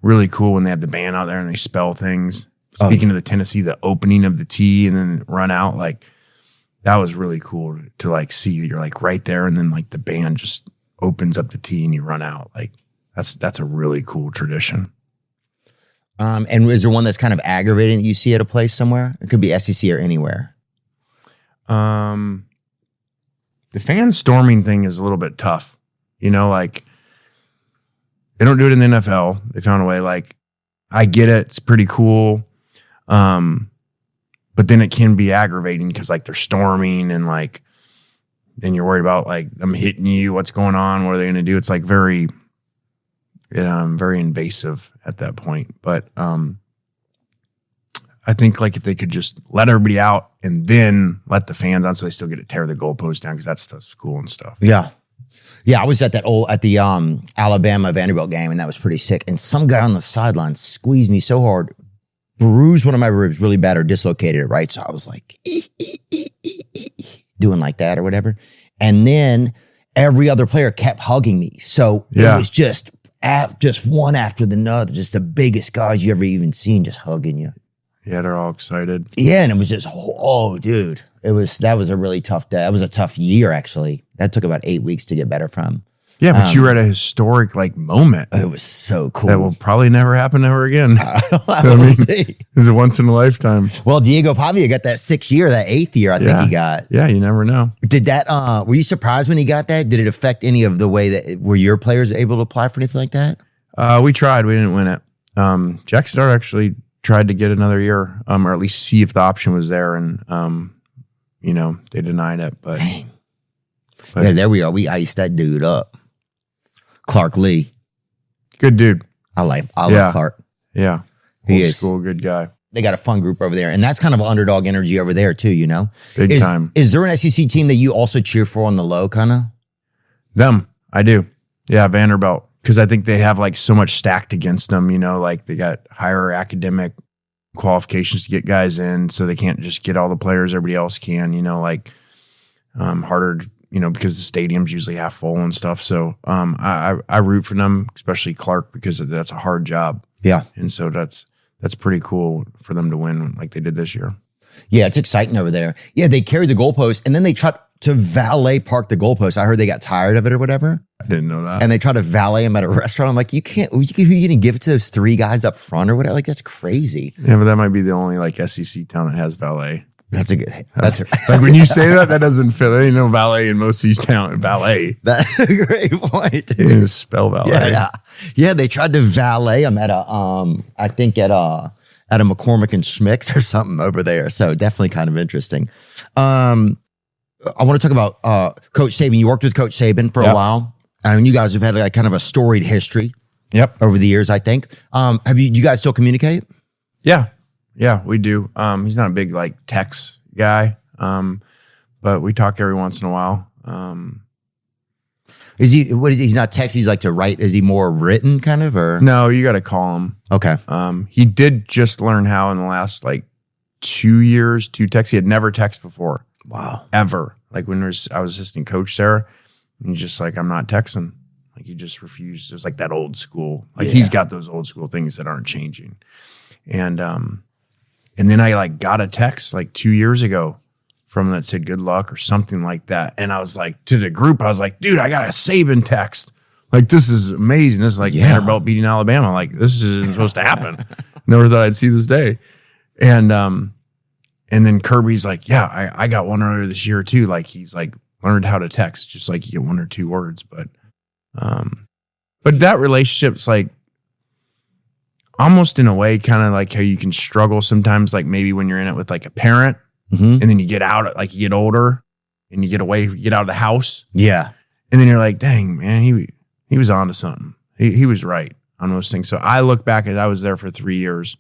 really cool when they have the band out there and they spell things. Speaking of the Tennessee, the opening of the tee and then run out, like that was really cool to like see. You're like right there and then like the band just opens up the tee and you run out. Like that's a really cool tradition. And is there one that's kind of aggravating that you see at a place somewhere? It could be SEC or anywhere. The fan storming thing is a little bit tough. Like they don't do it in the NFL. They found a way. Like I get it. It's pretty cool. But then it can be aggravating because like they're storming and like, then you're worried about like them hitting you. What's going on? What are they going to do? It's like very invasive at that point. But I think like if they could just let everybody out and then let the fans on so they still get to tear the goalpost down because that stuff's cool and stuff. Yeah. Yeah, I was at the Alabama Vanderbilt game and that was pretty sick. And some guy on the sideline squeezed me so hard, bruised one of my ribs really bad or dislocated it, right? So I was like doing like that or whatever. And then every other player kept hugging me. So it was just one after the other, just the biggest guys you ever even seen just hugging you. Yeah, they're all excited. Yeah, and it was just, dude. That was a really tough day. That was a tough year, actually. That took about 8 weeks to get better from. Yeah, but you were at a historic like moment. It was so cool. That will probably never happen ever again. We'll see. It's a once in a lifetime. Well, Diego Pavia got that 6th year, that 8th year, I think he got. Yeah, you never know. Did that, were you surprised when he got that? Did it affect any of the way that, were your players able to apply for anything like that? We tried. We didn't win it. Jack Starr actually tried to get another year, or at least see if the option was there. And, they denied it. But dang. But Yeah, there we are. We iced that dude up. Clark Lee. good dude. I love Yeah. Clark. Yeah. He Old is. school, good guy. They got a fun group over there. And that's kind of underdog energy over there too, you know? Big time. Is there an SEC team that you also cheer for on the low kind of? Them. I do. Yeah. Vanderbilt. Because I think they have like so much stacked against them, you know, like they got higher academic qualifications to get guys in. So they can't just get all the players everybody else can, you know, like harder, you know, because the stadium's usually half full and stuff. So I root for them, especially Clark, because that's a hard job. Yeah. And so that's pretty cool for them to win like they did this year. Yeah, it's exciting over there. Yeah, they carry the goalpost and then they try to valet park the goalpost. I heard they got tired of it or whatever. I didn't know that. And they try to valet them at a restaurant. I'm like, you can't, who you going to give it to those 3 guys up front or whatever? Like, that's crazy. Yeah, but that might be the only like SEC town that has valet. That's a good, that's a, Like when you say that doesn't fit. There ain't no valet in most of these towns. Valet. that's a great point, You dude. just spell valet. Yeah, they tried to valet them at I think at a McCormick and Schmick's or something over there. So definitely kind of interesting. I want to talk about Coach Saban. You worked with Coach Saban for a while. I mean, you guys have had like kind of a storied history. Yep. Over the years, I think. Do you guys still communicate? Yeah. Yeah, we do. He's not a big like text guy. But we talk every once in a while. He's not text, he's like to write. Is he more written kind of or? No, you got to call him. Okay. He did just learn how in the last like 2 years to text. He had never texted before. Wow. Ever. Like when I was assistant coach there, and he's just like, I'm not texting. Like he just refused. It was like that old school. Like he's got those old school things that aren't changing. And then I like got a text like 2 years ago from him that said good luck or something like that. And I was like, to the group, I was like, dude, I got a Saban text. Like, this is amazing. This is like Vanderbilt beating Alabama. Like, this isn't supposed to happen. Never thought I'd see this day. And then Kirby's like, yeah, I got one earlier this year too. Like, he's like learned how to text, just like you get 1 or 2 words. But that relationship's like almost in a way kind of like how you can struggle sometimes, like maybe when you're in it with like a parent and then you get out, like you get older and you get away, you get out of the house. Yeah. And then you're like, dang, man, he was onto something. He was right on those things. So I look back at, I was there for 3 years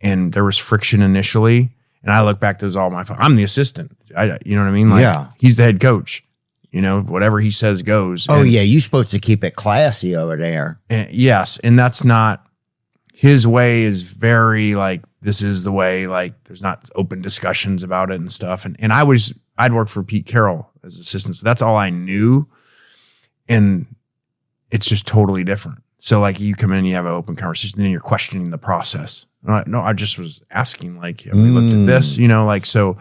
and there was friction initially. And I look back, to all my fault. I'm the assistant. You know what I mean? Like, he's the head coach. You know, whatever he says goes. Oh, yeah. You're supposed to keep it classy over there. And yes. And that's not, his way is very like, this is the way, like there's not open discussions about it and stuff. And I'd worked for Pete Carroll as assistant. So that's all I knew. And it's just totally different. So like you come in, you have an open conversation, and then you're questioning the process. No, I just was asking, like, have we looked at this? You know, like, so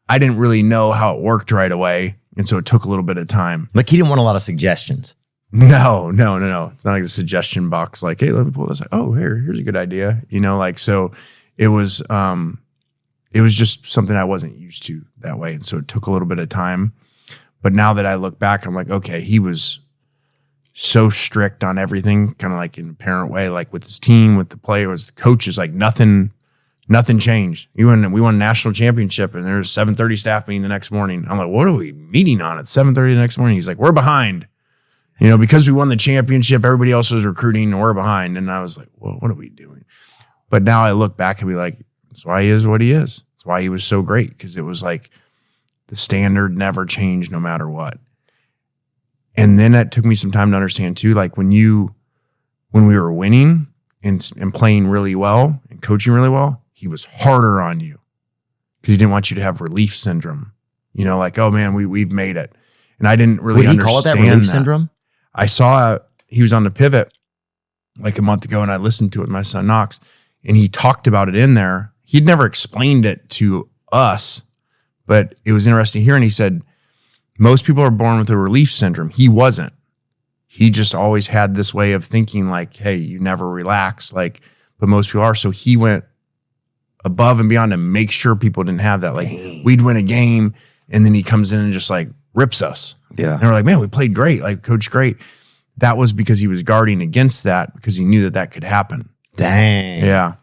I didn't really know how it worked right away. And so it took a little bit of time. Like he didn't want a lot of suggestions. No. It's not like a suggestion box. Like, hey, let me pull this. Like, oh, here's a good idea. You know, like, so it was just something I wasn't used to that way. And so it took a little bit of time. But now that I look back, I'm like, okay, he was so strict on everything, kind of like in a parent way, like with his team, with the players, the coaches, like nothing changed. We won a national championship and there's a 7:30 staff meeting the next morning. I'm like, what are we meeting on at 7:30 the next morning? He's like, we're behind. You know, because we won the championship, everybody else was recruiting and we're behind. And I was like, well, what are we doing? But now I look back and be like, that's why he is what he is. That's why he was so great. Because it was like the standard never changed no matter what. And then it took me some time to understand too, like when we were winning and playing really well and coaching really well, he was harder on you because he didn't want you to have relief syndrome. You know, like, oh man, we've made it. And I didn't really understand. Would he call it that relief syndrome? I saw he was on the pivot like a month ago and I listened to it with my son Knox and he talked about it in there. He'd never explained it to us, but it was interesting to hear. And he said, most people are born with a relief syndrome. He wasn't. He just always had this way of thinking like, hey, you never relax. Like, but most people are. So he went above and beyond to make sure people didn't have that. Like we'd win a game and then he comes in and just like rips us. Yeah. And we're like, man, we played great. Like coach great. That was because he was guarding against that because he knew that could happen. Dang. Yeah.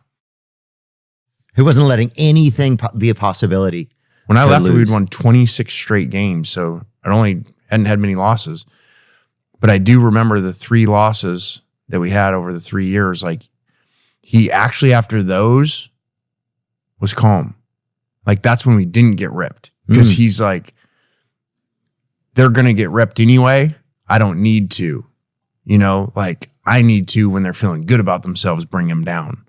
He wasn't letting anything be a possibility. When I left, we'd won 26 straight games. So I only hadn't had many losses. But I do remember the 3 losses that we had over the 3 years. Like, he actually, after those, was calm. Like, that's when we didn't get ripped. Because he's like, they're going to get ripped anyway. I don't need to. You know, like, I need to, when they're feeling good about themselves, bring them down.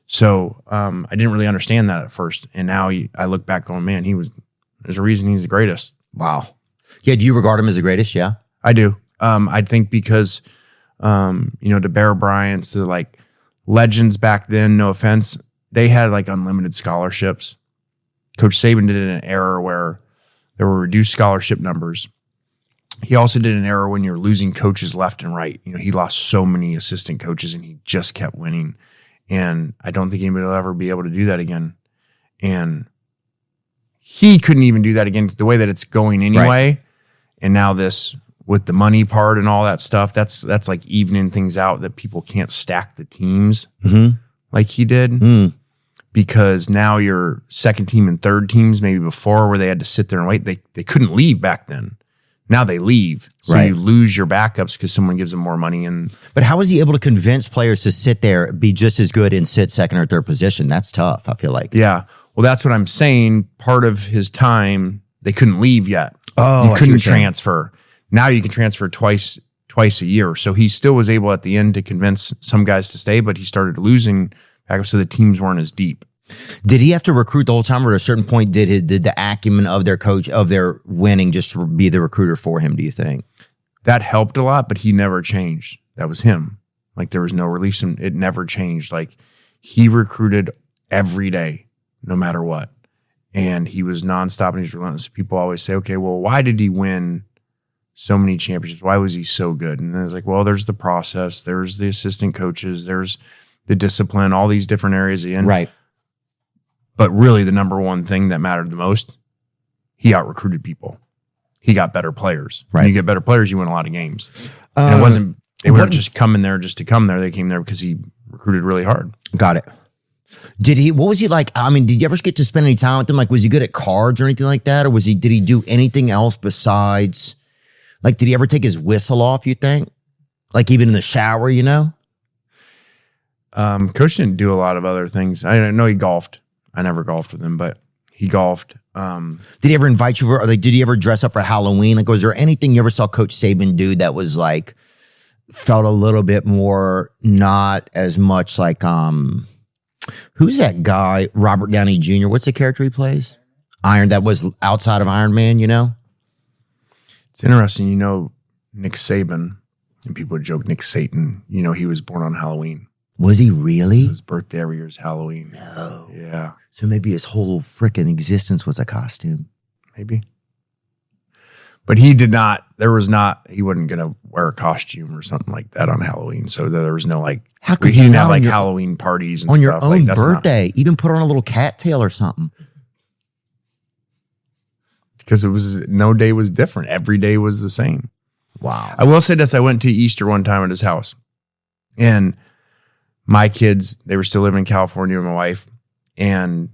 So I didn't really understand that at first. And now I look back going, man, there's a reason he's the greatest. Wow. Yeah. Do you regard him as the greatest? Yeah. I do. I think because, the Bear Bryants, the like legends back then, no offense, they had like unlimited scholarships. Coach Saban did it in an era where there were reduced scholarship numbers. He also did an era when you're losing coaches left and right. You know, he lost so many assistant coaches and he just kept winning. And I don't think anybody will ever be able to do that again. And he couldn't even do that again the way that it's going anyway. Right. And now this with the money part and all that stuff, that's like evening things out that people can't stack the teams like he did. Because now your second team and third teams, maybe before where they had to sit there and wait, they couldn't leave back then. Now they leave. So you lose your backups because someone gives them more money. But how was he able to convince players to sit there, be just as good and sit second or third position? That's tough, I feel like. Yeah. Well, that's what I'm saying. Part of his time, they couldn't leave yet. Oh, you couldn't transfer. Now you can transfer twice a year. So he still was able at the end to convince some guys to stay, but he started losing backups so the teams weren't as deep. Did he have to recruit the whole time, or at a certain point did the acumen of their coach, of their winning, just be the recruiter for him, do you think? That helped a lot, but he never changed. That was him. Like, there was no relief. It never changed. Like, he recruited every day, no matter what. And he was nonstop and he's relentless. People always say, okay, well, why did he win so many championships? Why was he so good? And it's like, well, there's the process. There's the assistant coaches. There's the discipline, all these different areas. Right. But really, the number one thing that mattered the most, he out-recruited people. He got better players. Right. When you get better players, you win a lot of games. And they weren't just coming there just to come there. They came there because he recruited really hard. Got it. What was he like? I mean, did you ever get to spend any time with him? Like, was he good at cards or anything like that? Or did he do anything else besides, like, did he ever take his whistle off, you think? Like, even in the shower, you know? Coach didn't do a lot of other things. I know he golfed. I never golfed with him, but he golfed. Did he ever invite you for, did he ever dress up for Halloween? Like, was there anything you ever saw Coach Saban do that was like, felt a little bit more, not as much like, who's that guy? Robert Downey Jr. What's the character he plays? That was outside of Iron Man, you know? It's interesting. You know, Nick Saban, and people would joke Nick Satan, you know, he was born on Halloween. Was he really? His birthday every year is Halloween. No. Yeah. So maybe his whole freaking existence was a costume. Maybe. But he did not, he wasn't going to wear a costume or something like that on Halloween. So there was no like, how could he you didn't not have like Halloween parties and on stuff. your own like, birthday, even put on a little cattail or something? Because no day was different. Every day was the same. Wow. I will say this. I went to Easter one time at his house and my kids, they were still living in California with my wife. And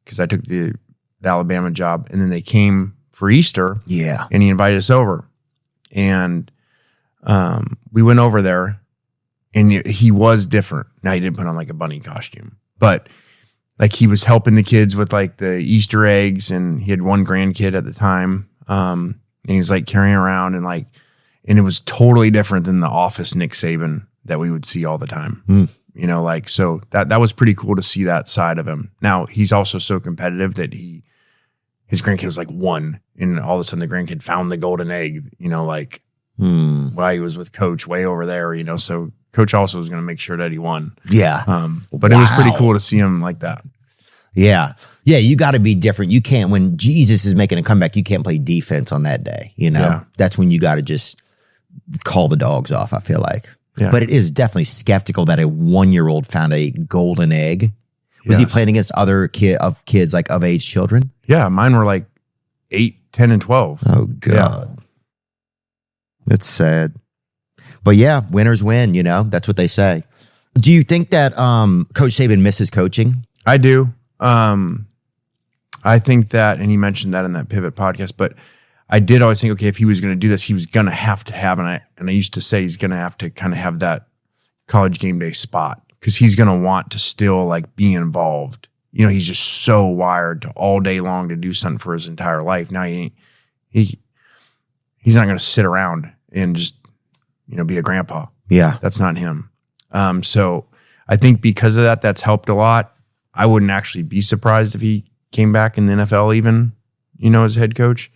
because I took the Alabama job and then they came for Easter. Yeah. And he invited us over and we went over there and he was different. Now he didn't put on like a bunny costume, but like he was helping the kids with like the Easter eggs and he had one grandkid at the time. And he was like carrying around and it was totally different than the office Nick Saban that we would see all the time. You know, like, so that was pretty cool to see that side of him. Now he's also so competitive that his grandkid was like 1 and all of a sudden the grandkid found the golden egg, you know, like while he was with coach way over there, you know, so coach also was going to make sure that he won. Yeah. But it was pretty cool to see him like that. Yeah. Yeah. You got to be different. You can't, when Jesus is making a comeback, you can't play defense on that day. You know, Yeah. That's when you got to just call the dogs off, I feel like. Yeah. But it is definitely skeptical that a 1-year-old found a golden egg. Was he Yes. playing against other kids, like of age children? Yeah. Mine were like 8, 10, and 12. Oh, God. That's sad. But yeah, winners win, you know? That's what they say. Do you think that Coach Saban misses coaching? I do. I think that, and he mentioned that in that Pivot podcast, but I did always think, okay, if he was going to do this, he was going to have, and I used to say he's going to have to kind of have that college game day spot because he's going to want to still like be involved. You know, he's just so wired to all day long to do something for his entire life. Now he's not going to sit around and just, you know, be a grandpa. Yeah. That's not him. So I think because of that, that's helped a lot. I wouldn't actually be surprised if he came back in the NFL even, you know, as head coach,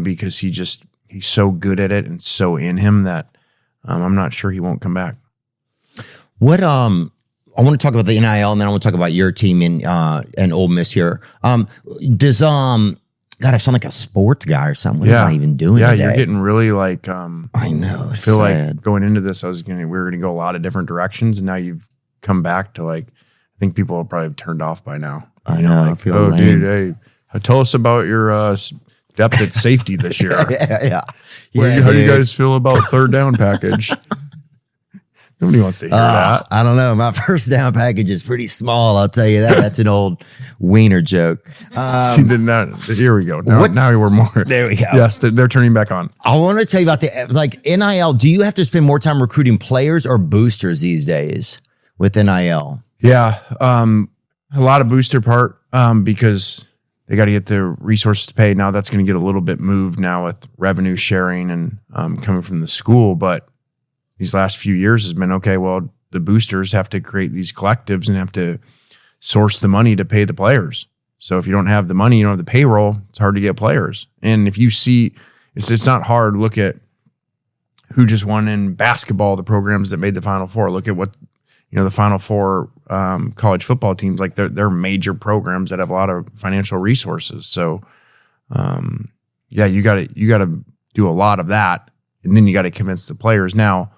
because he's so good at it and so in him that I'm not sure he won't come back. What I want to talk about the NIL, and then I want to talk about your team in Ole Miss here. Does God, I sound like a sports guy or something. What am I even doing today? You're getting really like I know. I feel like going into this, we were going to go a lot of different directions, and now you've come back to like I think people are probably turned off by now. I know. Like, I feel lame. Dude, hey, tell us about your depth at safety this year. yeah. How do you guys feel about third down package? Nobody wants to hear that. I don't know. My first down package is pretty small. I'll tell you that. That's an old wiener joke. See, here we go. Now we're more. There we go. Yes, they're turning back on. I want to tell you about the like NIL. Do you have to spend more time recruiting players or boosters these days with NIL? Yeah, a lot of booster part because they got to get the resources to pay. Now that's going to get a little bit moved now with revenue sharing and coming from the school, but these last few years has been, okay, well, the boosters have to create these collectives and have to source the money to pay the players. So if you don't have the money, you don't have the payroll, it's hard to get players. And if you see, it's not hard. Look at who just won in basketball, the programs that made the Final Four. Look at what, you know, the Final Four college football teams, like they're major programs that have a lot of financial resources. So, you got to do a lot of that. And then you got to convince the players. Now,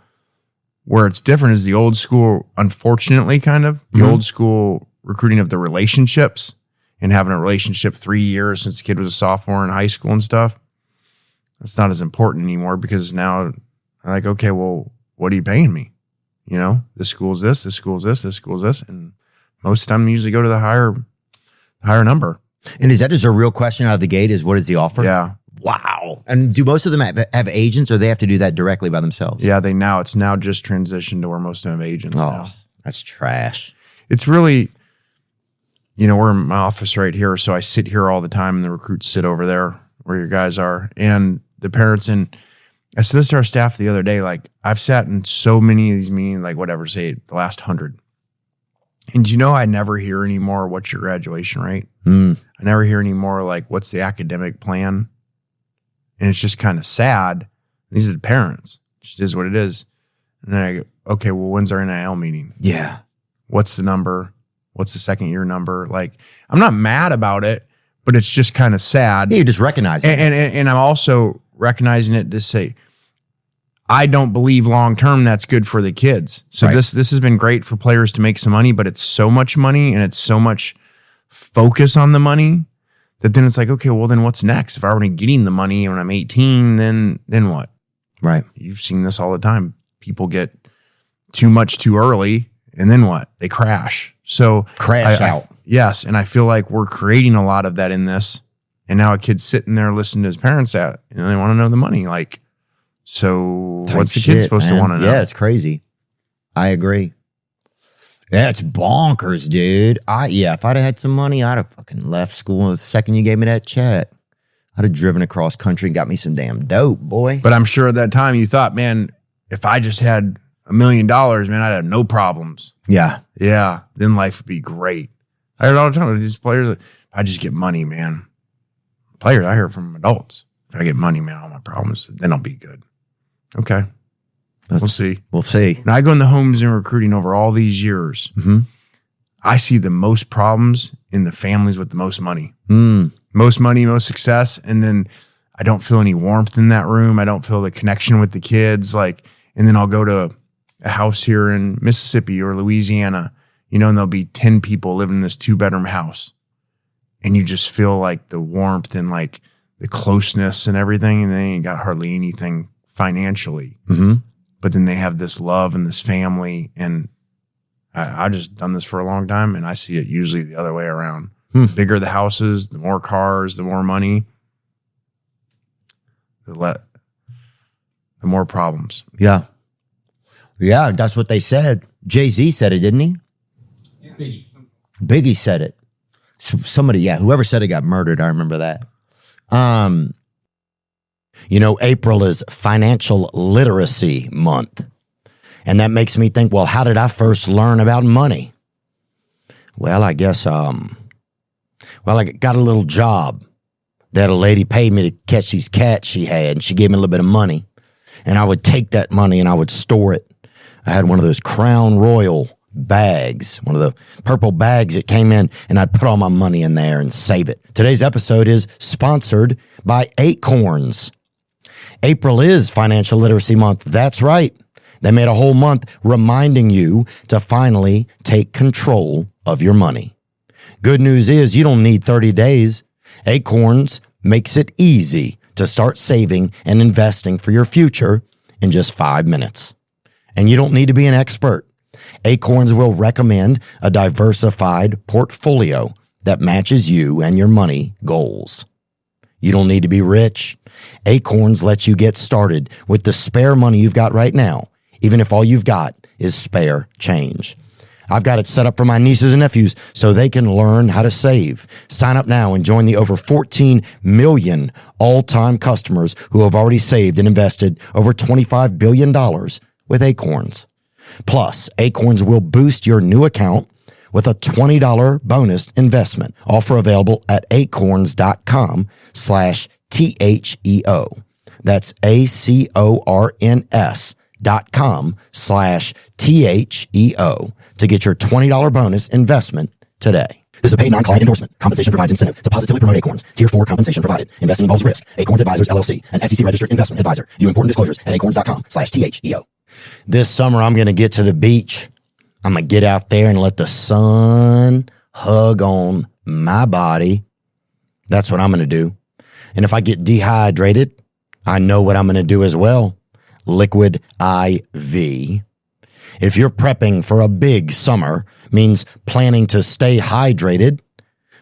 where it's different is the old school, unfortunately, kind of the old school recruiting of the relationships and having a relationship 3 years since the kid was a sophomore in high school and stuff. That's not as important anymore because now I'm like, okay, well, what are you paying me? You know, this school's this, this school's this, this school's this. And most of the time you usually go to the higher number. And is that just a real question out of the gate is what is the offer? Yeah. Wow. And do most of them have agents or they have to do that directly by themselves? Yeah, it's now just transitioned to where most of them have agents now. That's trash. It's really, you know, we're in my office right here. So I sit here all the time and the recruits sit over there where your guys are and the parents. And I said this to our staff the other day, like I've sat in so many of these meetings, like whatever, say the last 100. And you know, I never hear anymore, what's your graduation rate? I never hear anymore, like, what's the academic plan? And it's just kind of sad. These are the parents. It just is what it is. And then I go, okay, well, when's our NIL meeting? Yeah. What's the number? What's the second year number? Like, I'm not mad about it, but it's just kind of sad. Yeah, you just recognize it. And I'm also recognizing it to say, I don't believe long-term that's good for the kids. So Right. this has been great for players to make some money, but it's so much money and it's so much focus on the money that then it's like, okay, well then what's next? If I were getting the money when I'm 18, then what? Right. You've seen this all the time. People get too much too early and then what? They crash. So Crash out. Yes. And I feel like we're creating a lot of that in this. And now a kid's sitting there listening to his parents they want to know the money. Like, so Type what's the kid shit, supposed man. to want to know? Yeah, it's crazy. I agree. That's bonkers, dude. If I'd have had some money, I'd have fucking left school the second you gave me that check. I'd have driven across country and got me some damn dope, boy. But I'm sure at that time you thought, man, if I just had $1 million, man, I'd have no problems. Yeah. Yeah. Then life would be great. I heard all the time with these players, if I just get money, man. Players, I hear from adults. If I get money, man, all my problems, then I'll be good. Okay. We'll see. We'll see. Now I go in the homes and recruiting over all these years. Mm-hmm. I see the most problems in the families with the most money. Most money, most success. And then I don't feel any warmth in that room. I don't feel the connection with the kids. Like, and then I'll go to a house here in Mississippi or Louisiana, and there'll be 10 people living in this 2-bedroom house. And you just feel like the warmth and like the closeness and everything. And they ain't got hardly anything financially. Mm-hmm. But then they have this love and this family. And I've just done this for a long time. And I see it usually the other way around. The bigger the houses, the more cars, the more money. the more problems. Yeah. Yeah, that's what they said. Jay-Z said it, didn't he? Yeah. Biggie said it. Somebody, whoever said it got murdered. I remember that. April is Financial Literacy Month. And that makes me think, well, how did I first learn about money? Well, I guess, I got a little job that a lady paid me to catch these cats she had, and she gave me a little bit of money. And I would take that money and I would store it. I had one of those Crown Royal bags, one of the purple bags that came in, and I'd put all my money in there and save it. Today's episode is sponsored by Acorns. April is Financial Literacy Month. That's right. They made a whole month reminding you to finally take control of your money. Good news is you don't need 30 days. Acorns makes it easy to start saving and investing for your future in just 5 minutes. And you don't need to be an expert. Acorns will recommend a diversified portfolio that matches you and your money goals. You don't need to be rich. Acorns lets you get started with the spare money you've got right now, even if all you've got is spare change. I've got it set up for my nieces and nephews so they can learn how to save. Sign up now and join the over 14 million all-time customers who have already saved and invested over $25 billion with Acorns. Plus, Acorns will boost your new account with a $20 bonus investment. Offer available at acorns.com/THEO. That's acorns.com/THEO to get your $20 bonus investment today. This is a paid non-client endorsement. Compensation provides incentive to positively promote Acorns. Tier 4 compensation provided. Investing involves risk. Acorns Advisors, LLC, an SEC-registered investment advisor. View important disclosures at acorns.com/THEO. This summer, I'm going to get to the beach. I'm going to get out there and let the sun hug on my body. That's what I'm going to do. And if I get dehydrated, I know what I'm going to do as well. Liquid IV. If you're prepping for a big summer, means planning to stay hydrated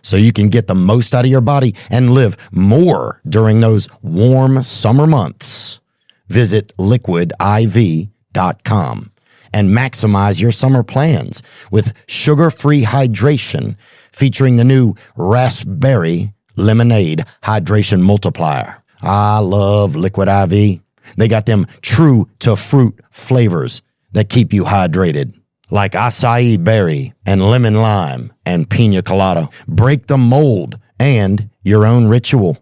so you can get the most out of your body and live more during those warm summer months, visit liquidiv.com and maximize your summer plans with sugar-free hydration featuring the new Raspberry Lemonade Hydration Multiplier. I love Liquid IV. They got them true to fruit flavors that keep you hydrated, like acai berry and lemon lime and pina colada. Break the mold and your own ritual.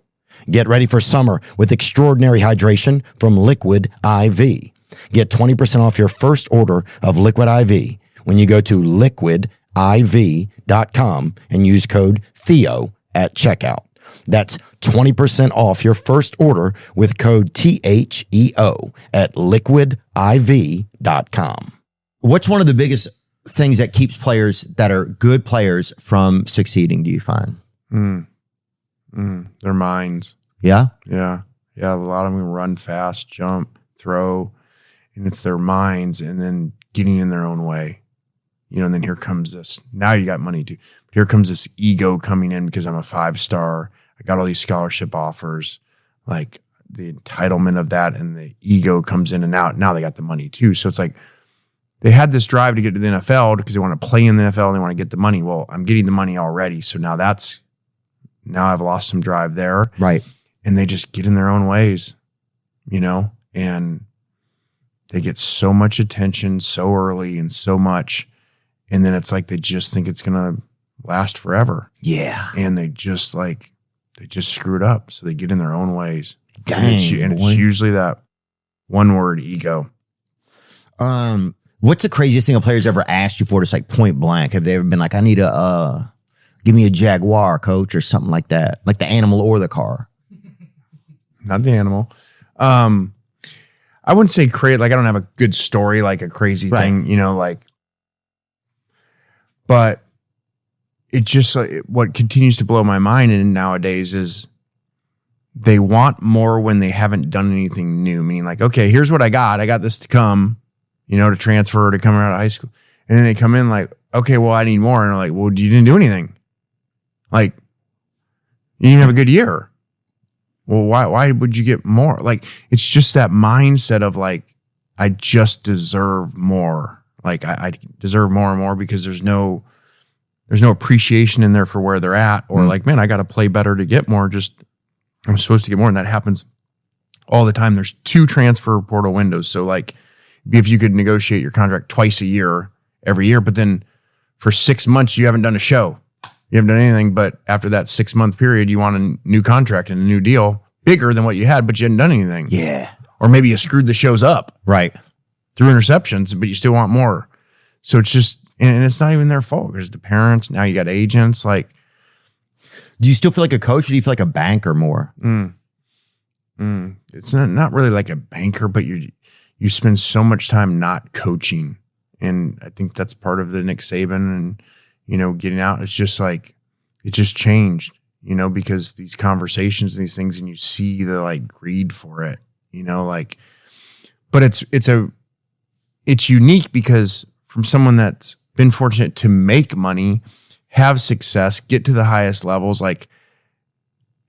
Get ready for summer with extraordinary hydration from Liquid IV. Get 20% off your first order of Liquid IV when you go to liquidiv.com and use code Theo at checkout. That's 20% off your first order with code THEO at liquidiv.com. What's one of the biggest things that keeps players that are good players from succeeding, do you find? Their minds. Yeah? Yeah. A lot of them run fast, jump, throw, and it's their minds and then getting in their own way. And then here comes this. Now you got money too. But here comes this ego coming in because I'm a 5-star. I got all these scholarship offers, like the entitlement of that, and the ego comes in and out. Now they got the money too. So it's like they had this drive to get to the NFL because they want to play in the NFL and they want to get the money. Well, I'm getting the money already. So now I've lost some drive there. Right. And they just get in their own ways, and they get so much attention so early and so much. And then it's like they just think it's going to last forever. Yeah. And they just screwed up. So they get in their own ways. Dang, it's usually that one word, ego. What's the craziest thing a player's ever asked you for, just like point blank? Have they ever been like, I need give me a Jaguar, coach, or something like that? Like the animal or the car? Not the animal. I wouldn't say crazy. Like I don't have a good story, like a crazy thing, but it just what continues to blow my mind in nowadays is they want more when they haven't done anything new. Meaning like, okay, here's what I got. I got this to come, to transfer, to come out of high school. And then they come in like, okay, well, I need more. And they're like, well, you didn't do anything. Like, you didn't have a good year. well, why would you get more? Like, it's just that mindset of like, I just deserve more. Like I deserve more and more because there's no appreciation in there for where they're at, or like, man, I got to play better to get more. Just I'm supposed to get more. And that happens all the time. There's 2 transfer portal windows. So like if you could negotiate your contract twice a year, every year, but then for 6 months, you haven't done a show. You haven't done anything, but after that 6-month period, you want a new contract and a new deal bigger than what you had, but you hadn't done anything. Yeah. Or maybe you screwed the shows up. Right. Through interceptions, but you still want more. So it's just, and it's not even their fault. There's the parents. Now you got agents. Like, do you still feel like a coach, or do you feel like a banker more? It's not really like a banker, but you spend so much time not coaching. And I think that's part of the Nick Saban and, getting out. It's just like, it just changed, because these conversations and these things, and you see the like greed for it, like, but it's unique because from someone that's been fortunate to make money, have success, get to the highest levels, like,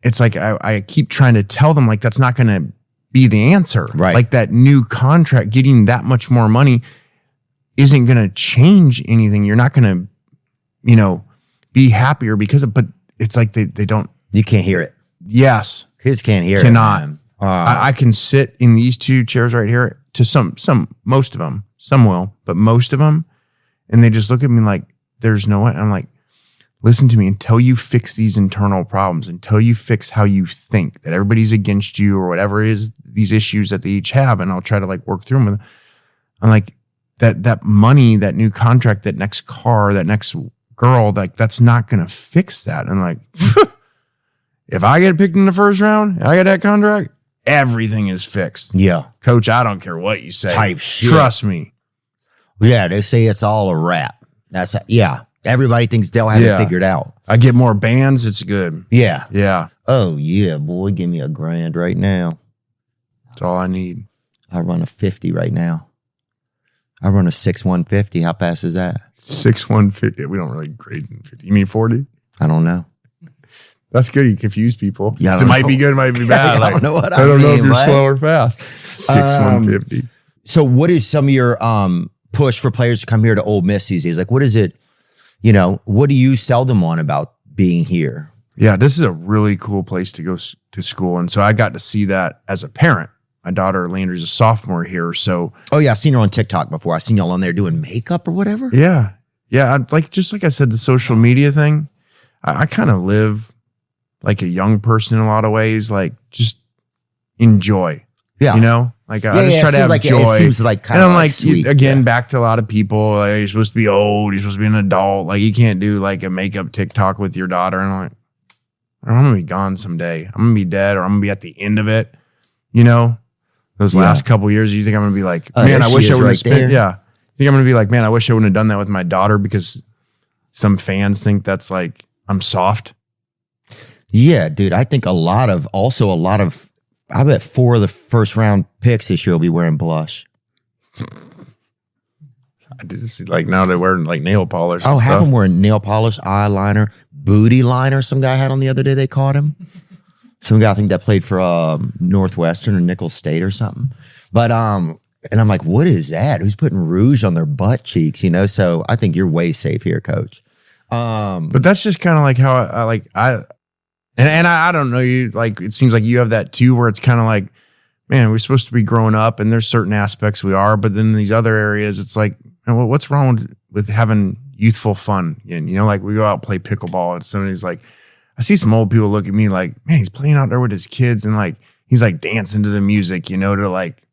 it's like I keep trying to tell them, like, that's not going to be the answer. Right. Like that new contract, getting that much more money isn't going to change anything. You're not going to, be happier because of, but it's like they don't. You can't hear it. Yes. Kids can't hear Cannot. it. I can sit in these 2 chairs right here to most of them. Some will, but most of them. And they just look at me like, there's no way. I'm like, listen to me, until you fix these internal problems, until you fix how you think that everybody's against you or whatever it is, these issues that they each have. And I'll try to like work through them. I'm like, that money, that new contract, that next car, that next girl, like, that's not going to fix that. And like, if I get picked in the first round, I get that contract, everything is fixed. Yeah. Coach, I don't care what you say. Type shit. Trust me. Yeah, they say it's all a wrap. Yeah. Everybody thinks they'll have it figured out. I get more bands, it's good. Yeah. Yeah. Oh, yeah, boy, give me $1,000 right now. That's all I need. I run a 50 right now. I run a 6,150. How fast is that? 6,150. We don't really grade in 50. You mean 40? I don't know. That's good. You confuse people. Yeah, it might be good, it might be bad. I don't know what I don't know if you're what? slow or fast. 6,150. So what is some of your push for players to come here to Ole Miss these days? Like, what is it, what do you sell them on about being here? Yeah, this is a really cool place to go to school. And so I got to see that as a parent. My daughter Landry's a sophomore here. So, oh yeah, I've seen her on TikTok before. I've seen y'all on there doing makeup or whatever. Yeah. Yeah. Just like I said, the social media thing, I kind of live like a young person in a lot of ways, like just enjoy. Yeah. Like I just try to have like joy. It seems like kind and of I'm like sweet. Back to a lot of people, like, you're supposed to be old, you're supposed to be an adult. Like, you can't do like a makeup TikTok with your daughter. And I'm like, I'm going to be gone someday. I'm going to be dead, or I'm going to be at the end of it. Those last couple years, you think I'm going to be like, man, I wish I would have spent. Yeah. You think I'm going to be like, man, I wish I wouldn't have done that with my daughter because some fans think that's like, I'm soft. Yeah, dude. I think a lot of, I bet 4 of the first round picks this year will be wearing blush. I did see, like, now they're wearing like nail polish. Oh, half of them wearing nail polish, eyeliner, booty liner. Some guy had on the other day, they caught him. Some guy, I think that played for Northwestern or Nicholls State or something. But, and I'm like, what is that? Who's putting rouge on their butt cheeks? So I think you're way safe here, coach. But that's just kind of like how I don't know, you like, it seems like you have that too, where it's kind of like, man, we're supposed to be growing up and there's certain aspects we are, but then these other areas, it's like, what's wrong with having youthful fun? And, like we go out and play pickleball and somebody's like, I see some old people look at me like, man, he's playing out there with his kids and like, he's like dancing to the music, to like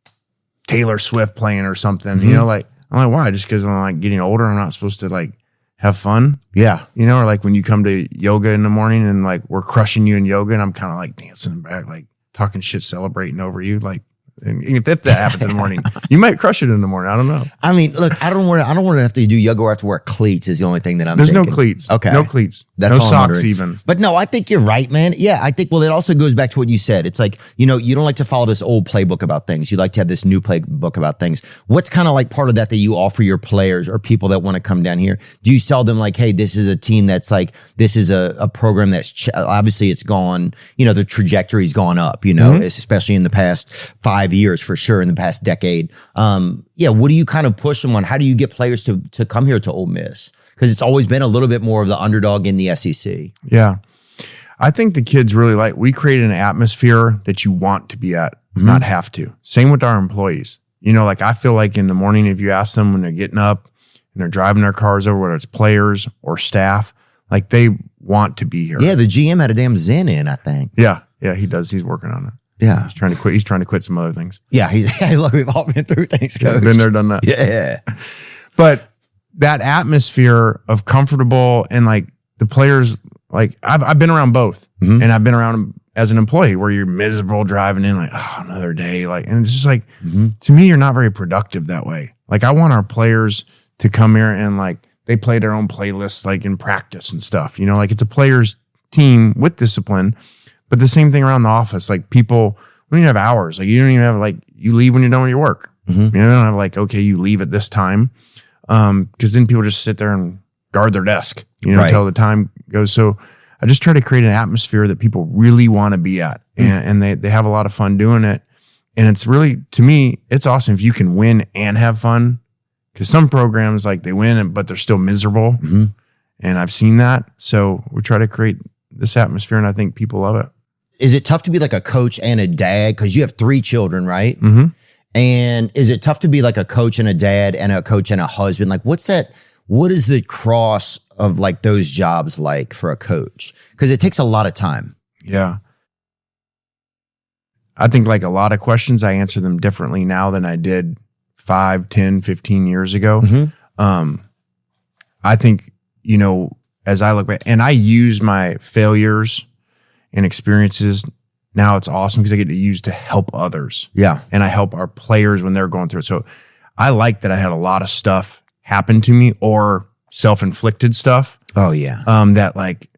Taylor Swift playing or something, like, I'm like, why? Just because I'm like getting older, I'm not supposed to like have fun. Yeah. Or like when you come to yoga in the morning and like we're crushing you in yoga and I'm kind of like dancing back, like talking shit, celebrating over you. Like, And if that happens in the morning, you might crush it in the morning. I don't know. I mean, look, I don't want to have to do yoga or have to wear cleats is the only thing that I'm There's thinking. no cleats. Okay. No cleats. That's no all I'm socks wondering. even. But no, I think you're right, man. Yeah, I think, well, it also goes back to what you said. It's like, you don't like to follow this old playbook about things. You like to have this new playbook about things. What's kind of like part of that you offer your players or people that want to come down here? Do you sell them like, hey, this is a team that's like, this is a program that's obviously it's gone, the trajectory's gone up, especially in the past 5 years for sure, in the past decade. What do you kind of push them on? How do you get players to come here to Ole Miss? Because it's always been a little bit more of the underdog in the SEC. Yeah. I think the kids really we created an atmosphere that you want to be at, not have to. Same with our employees. I feel like in the morning, if you ask them when they're getting up and they're driving their cars over, whether it's players or staff, like they want to be here. Yeah, the GM had a damn Zen in, I think. Yeah, he does. He's working on it. Yeah. He's trying to quit. He's trying to quit some other things. Yeah, look, we've all been through things, Coach. Been there, done that. Yeah. But that atmosphere of comfortable and like the players, like I've been around both, and I've been around them as an employee where you're miserable driving in, like, oh, another day. Like, and it's just like, to me, you're not very productive that way. Like, I want our players to come here and like, they play their own playlists, like in practice and stuff, like it's a players team with discipline, but the same thing around the office. Like people, we don't even have hours. Like you don't even have like, you leave when you're done with your work. You don't have like, okay, you leave at this time. Cause then people just sit there and guard their desk, Right. until the time goes. So I just try to create an atmosphere that people really want to be at, and they have a lot of fun doing it. And it's really, to me, it's awesome if you can win and have fun. Cause some programs like they win, but they're still miserable. And I've seen that. So we try to create this atmosphere, and I think people love it. Is it tough to be like a coach and a dad? Because you have 3 children, right? And is it tough to be like a coach and a dad and a coach and a husband? Like, what is the cross of like those jobs like for a coach? Because it takes a lot of time. Yeah. I think like a lot of questions, I answer them differently now than I did 5, 10, 15 years ago. I think, as I look back, and I use my failures and experiences, now it's awesome because I get to use to help others. Yeah. And I help our players when they're going through it. So I like that I had a lot of stuff happen to me, or self-inflicted stuff. Oh, yeah. That like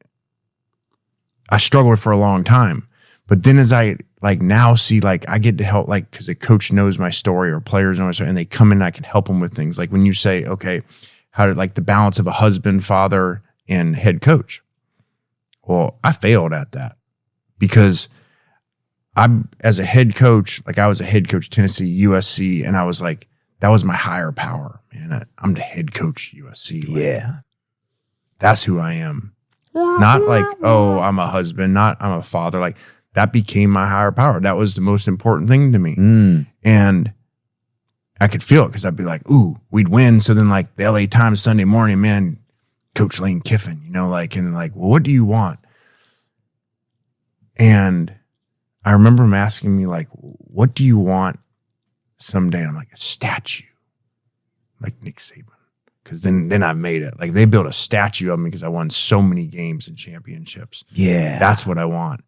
I struggled with for a long time. But then as I like now see, like I get to help, like, because a coach knows my story or players know my story, and they come in and I can help them with things. Like when you say, okay, how did like the balance of a husband, father, and head coach? Well, I failed at that because as a head coach, like I was a head coach, Tennessee, USC, and I was like, that was my higher power, man. I'm the head coach, USC. Like, Yeah. that's who I am. Not like, oh, I'm a husband, not I'm a father. Like that became my higher power. That was the most important thing to me. And I could feel it because I'd be like, ooh, we'd win. So then like the LA Times Sunday morning, man, Coach Lane Kiffin, like, and like, well, what do you want? And I remember him asking me like, what do you want someday? And I'm like, a statue, like Nick Saban. Cause then I've made it. Like they built a statue of me because I won so many games and championships. Yeah. That's what I want.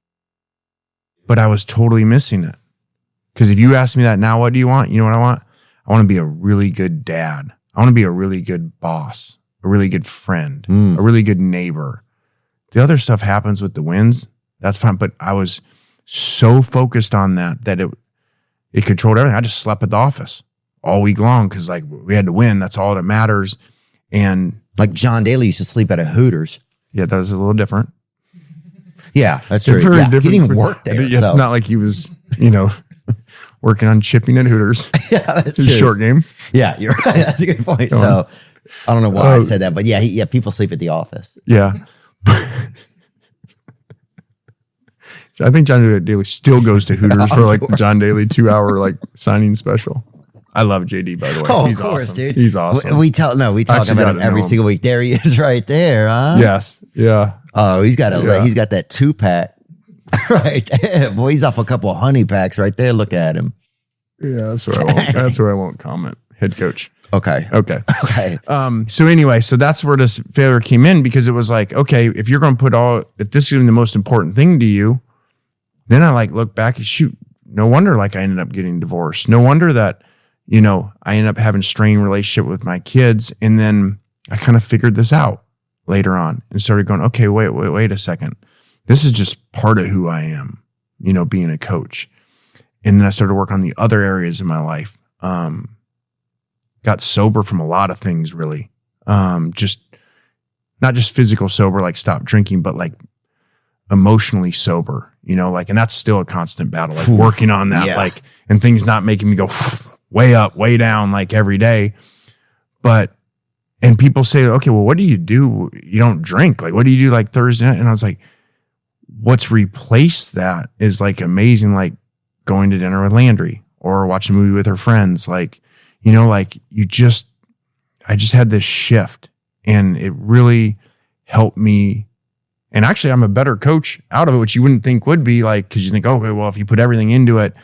But I was totally missing it. Cause if you ask me that now, what do you want? You know what I want? I want to be a really good dad. I want to be a really good boss, a really good friend, a really good neighbor. The other stuff happens with the wins. That's fine. But I was so focused on that it controlled everything. I just slept at the office all week long because like we had to win. That's all that matters. And like John Daly used to sleep at a Hooters. yeah, that was a little different. Yeah, that's true. Very Yeah. He different. didn't even work there. Yeah, it's not like he was, working on chipping at Hooters. Yeah, that's It's a true. short game. Yeah, you're right. That's a good point. So I don't know why I said that, but yeah, people sleep at the office. Yeah. I think John Daly still goes to Hooters for like the John Daly 2-hour like signing special. I love JD, by the way. Oh, He's of course, awesome. dude. He's awesome. We talk actually about him got to every know him. single week. There he is, right there, huh? Yes. Yeah. Oh, he's got Yeah. he's got that 2-pack right there. Boy, he's off a couple of honey packs right there. Look at him. Yeah. That's where I won't comment. Head coach. Okay. Okay. Okay. So anyway, so that's where this failure came in because it was like, okay, if you're going to if this is the most important thing to you, then I like look back and shoot, no wonder like I ended up getting divorced. No wonder that, you know, I ended up having strained relationship with my kids. And then I kind of figured this out later on and started going, okay, wait a second. This is just part of who I am, you know, being a coach. And then I started to work on the other areas of my life. Got sober from a lot of things, really. Just not just physical sober, like stop drinking, but like emotionally sober, you know, like, and that's still a constant battle, like working on that, like, and things not making me go way up, way down, like every day. But, and people say, okay, well, what do? You don't drink. Like, what do you do like Thursday night? And I was like, what's replaced that is like amazing, like going to dinner with Landry or watching a movie with her friends. Like, you know, like I just had this shift and it really helped me. And actually I'm a better coach out of it, which you wouldn't think would be like, cause you think, okay, well, if you put everything into it,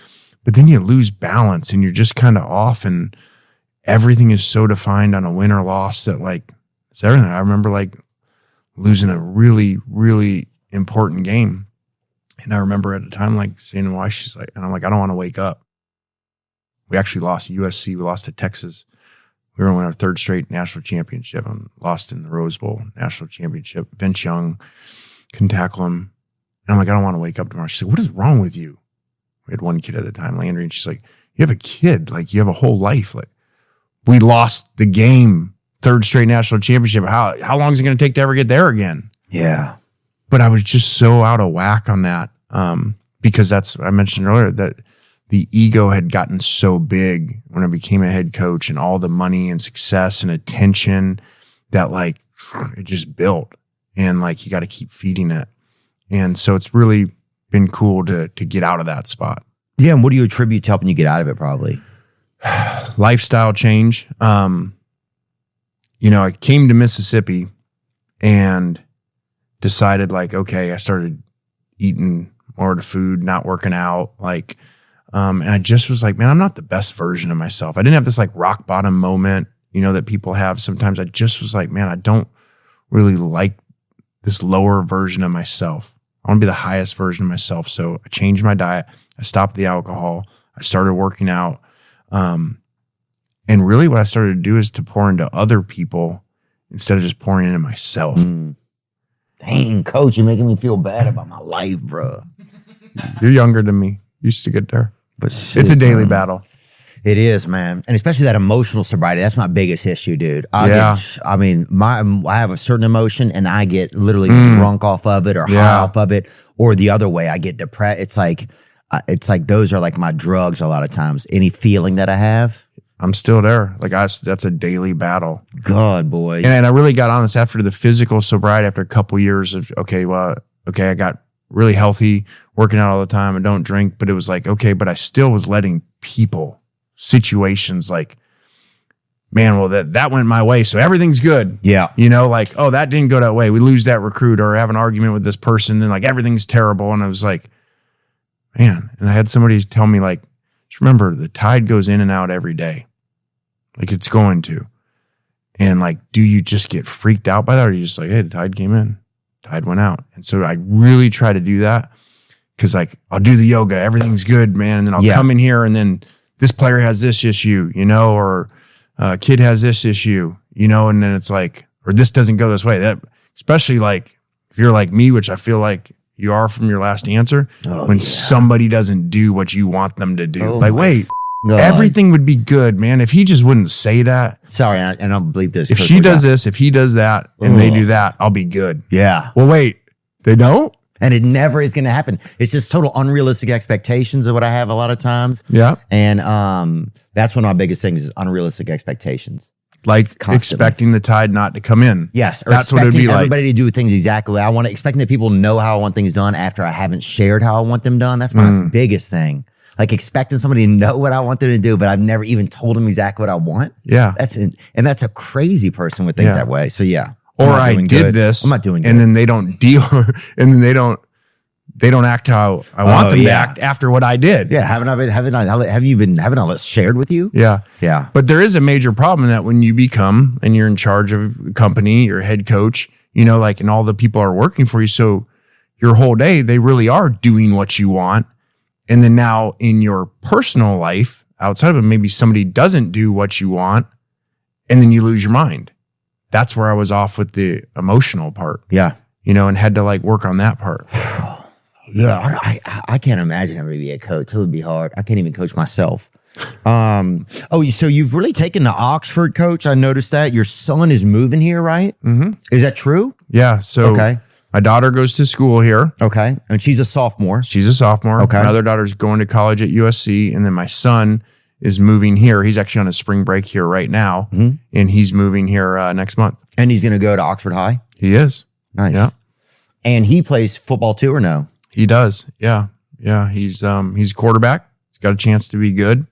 but then you lose balance and you're just kind of off and everything is so defined on a win or loss that like, it's everything. I remember like losing a really, really important game. And I remember at the time, like saying to my wife, she's like, and I'm like, I don't want to wake up. We actually lost USC. We lost to Texas. We were in our third straight national championship and lost in the Rose Bowl national championship. Vince Young couldn't tackle him. And I'm like, I don't want to wake up tomorrow. She's like, what is wrong with you? We had one kid at the time, Landry. And she's like, you have a kid. Like you have a whole life. Like we lost the game, third straight national championship. How long is it going to take to ever get there again? Yeah. But I was just so out of whack on that. Because I mentioned earlier that the ego had gotten so big when I became a head coach and all the money and success and attention that like it just built and like you got to keep feeding it. And so it's really been cool to get out of that spot. Yeah. And what do you attribute to helping you get out of it? Probably lifestyle change. You know, I came to Mississippi and decided like, okay, I started eating more of the food, not working out, like, and I just was like, man, I'm not the best version of myself. I didn't have this like rock bottom moment, you know, that people have sometimes. I just was like, man, I don't really like this lower version of myself. I want to be the highest version of myself. So I changed my diet. I stopped the alcohol. I started working out. And really what I started to do is to pour into other people instead of just pouring into myself. Dang, coach, you're making me feel bad about my life, bro. You're younger than me. You used to get there. But shit, it's a daily battle. It is, man. And especially that emotional sobriety. That's my biggest issue, dude. I have a certain emotion and I get literally drunk off of it or high off of it, or the other way, I get depressed. It's like those are like my drugs a lot of times. Any feeling that I have. I'm still there. Like that's a daily battle. God, boy. And I really got on this after the physical sobriety, after a couple years of, I got really healthy, working out all the time. I don't drink, but it was like, okay, but I still was letting people, situations like, man, well, that went my way. So everything's good. Yeah. You know, like, oh, that didn't go that way. We lose that recruit or have an argument with this person and like everything's terrible. And I was like, man, and I had somebody tell me like, just remember the tide goes in and out every day. Like it's going to. And like, do you just get freaked out by that? Or are you just like, hey, the tide came in, tide went out. And so I really try to do that because like, I'll do the yoga, everything's good, man. And then I'll come in here and then this player has this issue, you know, or a kid has this issue, you know, and then it's like, or this doesn't go this way. That, especially like if you're like me, which I feel like you are from your last answer, when somebody doesn't do what you want them to do. Like, wait, everything would be good, man. If he just wouldn't say that. Sorry, I don't believe this. If she does this, if he does that, and they do that, I'll be good. Yeah. Well, wait, they don't? And it never is going to happen. It's just total unrealistic expectations of what I have a lot of times. Yeah. And that's one of my biggest things is unrealistic expectations. Like expecting the tide not to come in. Yes. Or that's what it'd be like. Everybody to do things exactly. Expecting that people know how I want things done after I haven't shared how I want them done. That's my biggest thing. Like expecting somebody to know what I want them to do, but I've never even told them exactly what I want. Yeah. And that's a crazy person would think that way. So yeah. Or I did this. I'm not doing good. And then they don't deal and then they don't act how I want them to act after what I did. Yeah. Haven't I shared with you? Yeah. Yeah. But there is a major problem in that when you become and you're in charge of a company, you're head coach, you know, like, and all the people are working for you. So your whole day, they really are doing what you want. And then now in your personal life, outside of it, maybe somebody doesn't do what you want and then you lose your mind. That's where I was off with the emotional part. Yeah. And had to like work on that part. Yeah. I can't imagine having to be a coach. It would be hard. I can't even coach myself. So you've really taken to Oxford, Coach. I noticed that your son is moving here, right? Mm-hmm. Is that true? Yeah. So okay. My daughter goes to school here. Okay. And she's a sophomore. She's a sophomore. Okay. My other daughter's going to college at USC. And then my son is moving here. He's actually on a spring break here right now. Mm-hmm. And he's moving here next month. And he's going to go to Oxford High? He is. Nice. Yeah. And he plays football too, or no? He does. Yeah. Yeah. He's quarterback. He's got a chance to be good.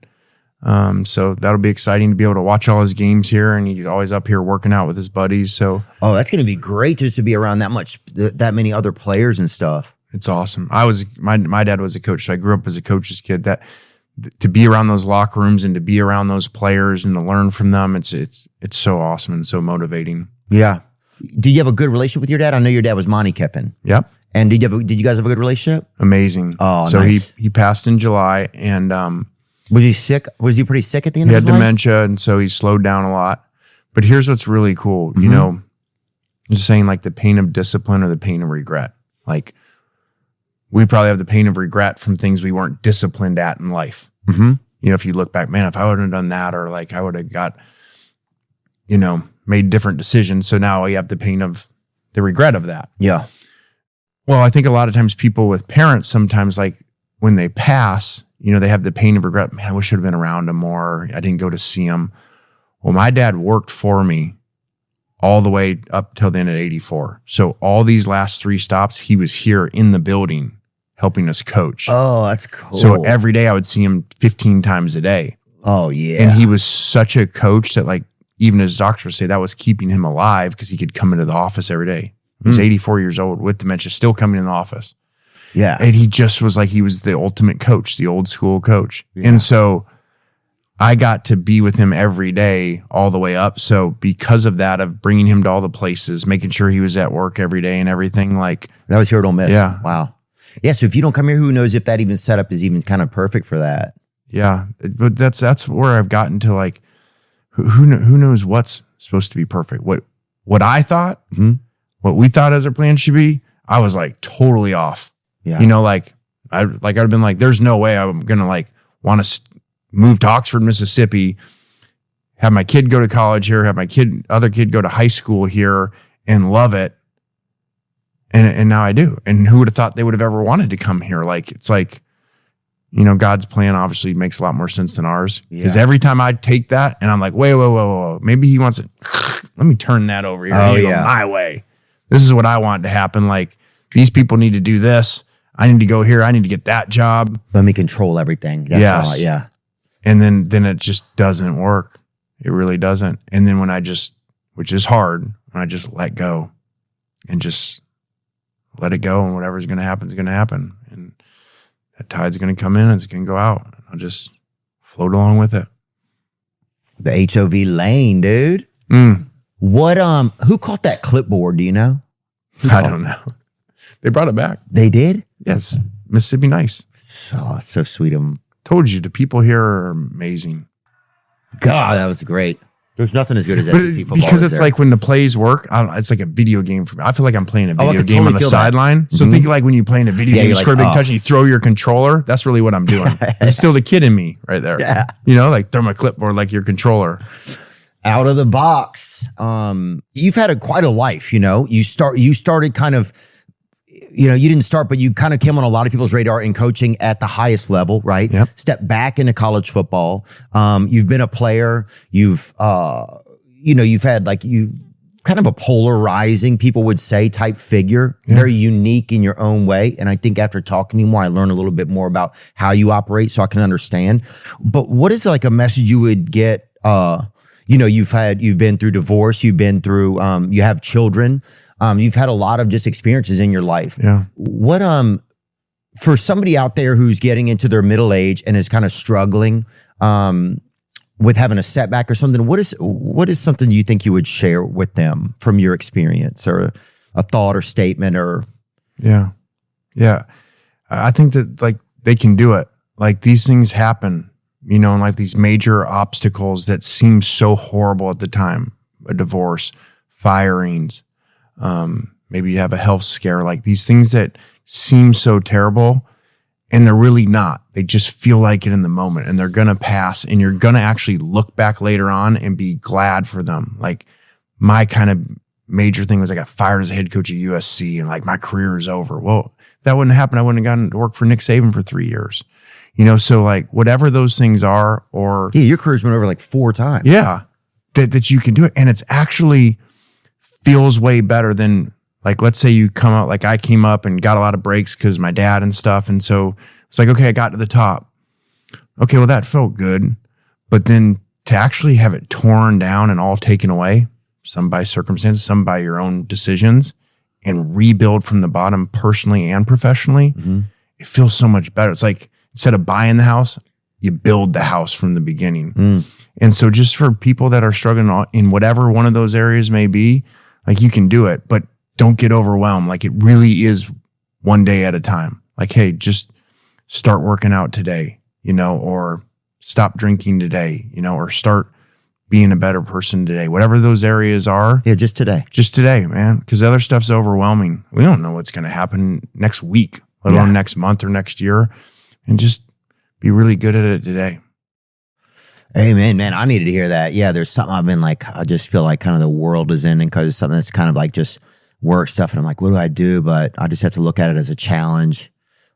So that'll be exciting to be able to watch all his games here, and he's always up here working out with his buddies. So, that's going to be great just to be around that many other players and stuff. It's awesome. My dad was a coach, so I grew up as a coach's kid. That to be around those locker rooms and to be around those players and to learn from them, it's so awesome and so motivating. Yeah. Do you have a good relationship with your dad? I know your dad was Monty Kiffin. Yep. And did you guys have a good relationship? Amazing. Oh, so nice. he passed in July, and was he sick? Was he pretty sick at the end he of his had life? dementia, and so he slowed down a lot. But here's what's really cool. Mm-hmm. I'm just saying, like, the pain of discipline or the pain of regret. Like, we probably have the pain of regret from things we weren't disciplined at in life. Mm-hmm. If you look back, man, if I would have done that, or like I would have got, made different decisions. So now we have the pain of the regret of that. Yeah. Well, I think a lot of times people with parents, sometimes like when they pass, they have the pain of regret. Man, I wish I'd have been around him more. I didn't go to see him. Well, my dad worked for me all the way up till the end of 84. So all these last 3 stops, he was here in the building helping us coach. Oh, that's cool. So every day I would see him 15 times a day. Oh, yeah. And he was such a coach that, like, even his doctor would say that was keeping him alive because he could come into the office every day. He was 84 years old with dementia, still coming in the office. Yeah. And he just was like, he was the ultimate coach, the old school coach. Yeah. And so I got to be with him every day all the way up. So because of that, of bringing him to all the places, making sure he was at work every day and everything, like. That was here at Ole Miss. Yeah. Wow. Yeah. So if you don't come here, who knows if that even setup is even kind of perfect for that. Yeah. But that's where I've gotten to, like, who knows what's supposed to be perfect. What I thought, what we thought as our plan should be, I was like totally off. Yeah. I'd have been like, there's no way I'm going to like want to move to Oxford, Mississippi, have my kid go to college here, have my other kid go to high school here and love it. And now I do. And who would have thought they would have ever wanted to come here? Like, it's like, God's plan obviously makes a lot more sense than ours. Because every time I take that and I'm like, wait, maybe he wants it. Let me turn that over here. Go my way. This is what I want to happen. Like, these people need to do this. I need to go here. I need to get that job. Let me control everything. That's yes. Yeah. And then it just doesn't work. It really doesn't. And then which is hard, when I just let go and just let it go, and whatever's going to happen is going to happen. And that tide's going to come in and it's going to go out. I'll just float along with it. The HOV lane, dude. What, who caught that clipboard? Do you know? I don't know. They brought it back. They did? Yes. Mississippi Nice. Oh, it's so sweet of them. Told you, the people here are amazing. God, that was great. There's nothing as good as SEC football. Because it's like when the plays work, it's like a video game for me. I feel like I'm playing a video game on the sideline. So think like when you play in a video game, you score a big touch and you throw your controller. That's really what I'm doing. It's still the kid in me right there. Yeah. Like throw my clipboard like your controller. Out of the box. You've had quite a life, You started kind of, you didn't start, but you kind of came on a lot of people's radar in coaching at the highest level, right? Yep. Step back into college football. You've been a player. You've had you kind of a polarizing, people would say, type figure, very unique in your own way. And I think after talking to you more, I learned a little bit more about how you operate so I can understand. But what is like a message you would get? You've been through divorce, you've been through, you have children. You've had a lot of just experiences in your life. Yeah. What, for somebody out there who's getting into their middle age and is kind of struggling, with having a setback or something, what is something you think you would share with them from your experience, or a thought or statement or? Yeah. I think that, like, they can do it. Like these things happen, in life, these major obstacles that seem so horrible at the time, a divorce, firings, maybe you have a health scare, like these things that seem so terrible and they're really not. They just feel like it in the moment and they're going to pass and you're going to actually look back later on and be glad for them. Like my kind of major thing was I got fired as a head coach at USC and like my career is over. Well, if that wouldn't happen, I wouldn't have gotten to work for Nick Saban for 3 years. So like whatever those things are, or yeah, your career's been over like 4 times. Yeah, that you can do it. And it's actually feels way better than like, let's say you come out, like I came up and got a lot of breaks because my dad and stuff. And so it's like, okay, I got to the top. Okay, well that felt good. But then to actually have it torn down and all taken away, some by circumstances, some by your own decisions, and rebuild from the bottom personally and professionally, it feels so much better. It's like instead of buying the house, you build the house from the beginning. And so just for people that are struggling in whatever one of those areas may be, like you can do it, but don't get overwhelmed. Like it really is one day at a time. Like, hey, just start working out today, or stop drinking today, or start being a better person today. Whatever those areas are. Yeah, just today. Just today, man. Because the other stuff's overwhelming. We don't know what's going to happen next week, let alone next month or next year. And just be really good at it today. Amen, man. I needed to hear that. Yeah, there's something I've been like, I just feel like kind of the world is in, and because it's something that's kind of like just work stuff. And I'm like, what do I do? But I just have to look at it as a challenge,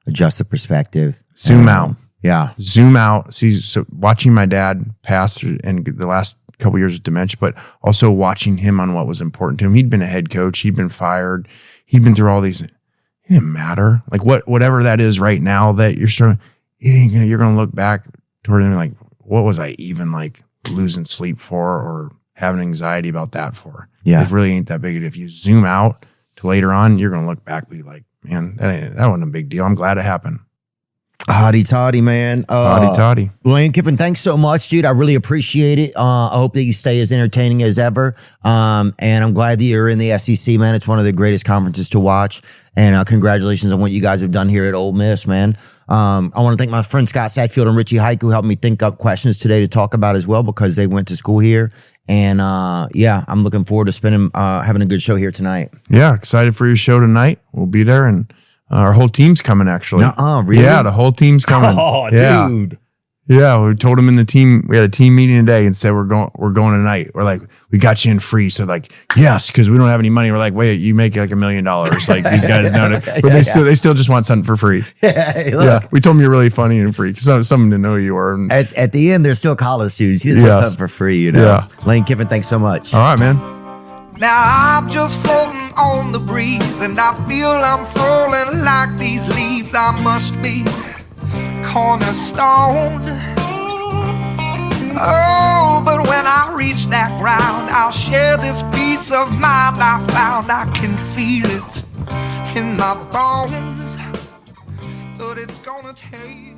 adjust the perspective. Zoom out. Yeah. Zoom out. See, so watching my dad pass and the last couple years of dementia, but also watching him on what was important to him. He'd been a head coach. He'd been fired. He'd been through all these. It didn't matter. Like whatever that is right now that you're starting, you're going to look back toward him like, what was I even like losing sleep for or having anxiety about that for? Yeah. It really ain't that big. If you zoom out to later on, you're going to look back and be like, man, that wasn't a big deal. I'm glad it happened. Hotty toddy, man. Hotty toddy. Lane Kiffin, thanks so much, dude. I really appreciate it. I hope that you stay as entertaining as ever. And I'm glad that you're in the SEC, man. It's one of the greatest conferences to watch. And congratulations on what you guys have done here at Ole Miss, man. I want to thank my friend Scott Sackfield and Richie Hike, who helped me think up questions today to talk about as well, because they went to school here. And I'm looking forward to spending having a good show here tonight. Yeah, excited for your show tonight. We'll be there, and our whole team's coming, actually. Really? Yeah, the whole team's coming. Oh, yeah. dude. Yeah, we told them in the team, we had a team meeting today and said, we're going tonight. We're like, we got you in free. So like, yes, because we don't have any money. We're like, wait, you make like $1 million. Like these guys know it. But they still just want something for free. Hey, look. Yeah, we told them you're really funny and free because someone didn't know who you were. At the end, they're still college students. You just want something for free, Yeah. Lane Kiffin, thanks so much. All right, man. Now I'm just floating on the breeze, and I feel I'm falling like these leaves. I must be cornerstone. Oh, but when I reach that ground, I'll share this peace of mind I found. I can feel it in my bones, but it's gonna take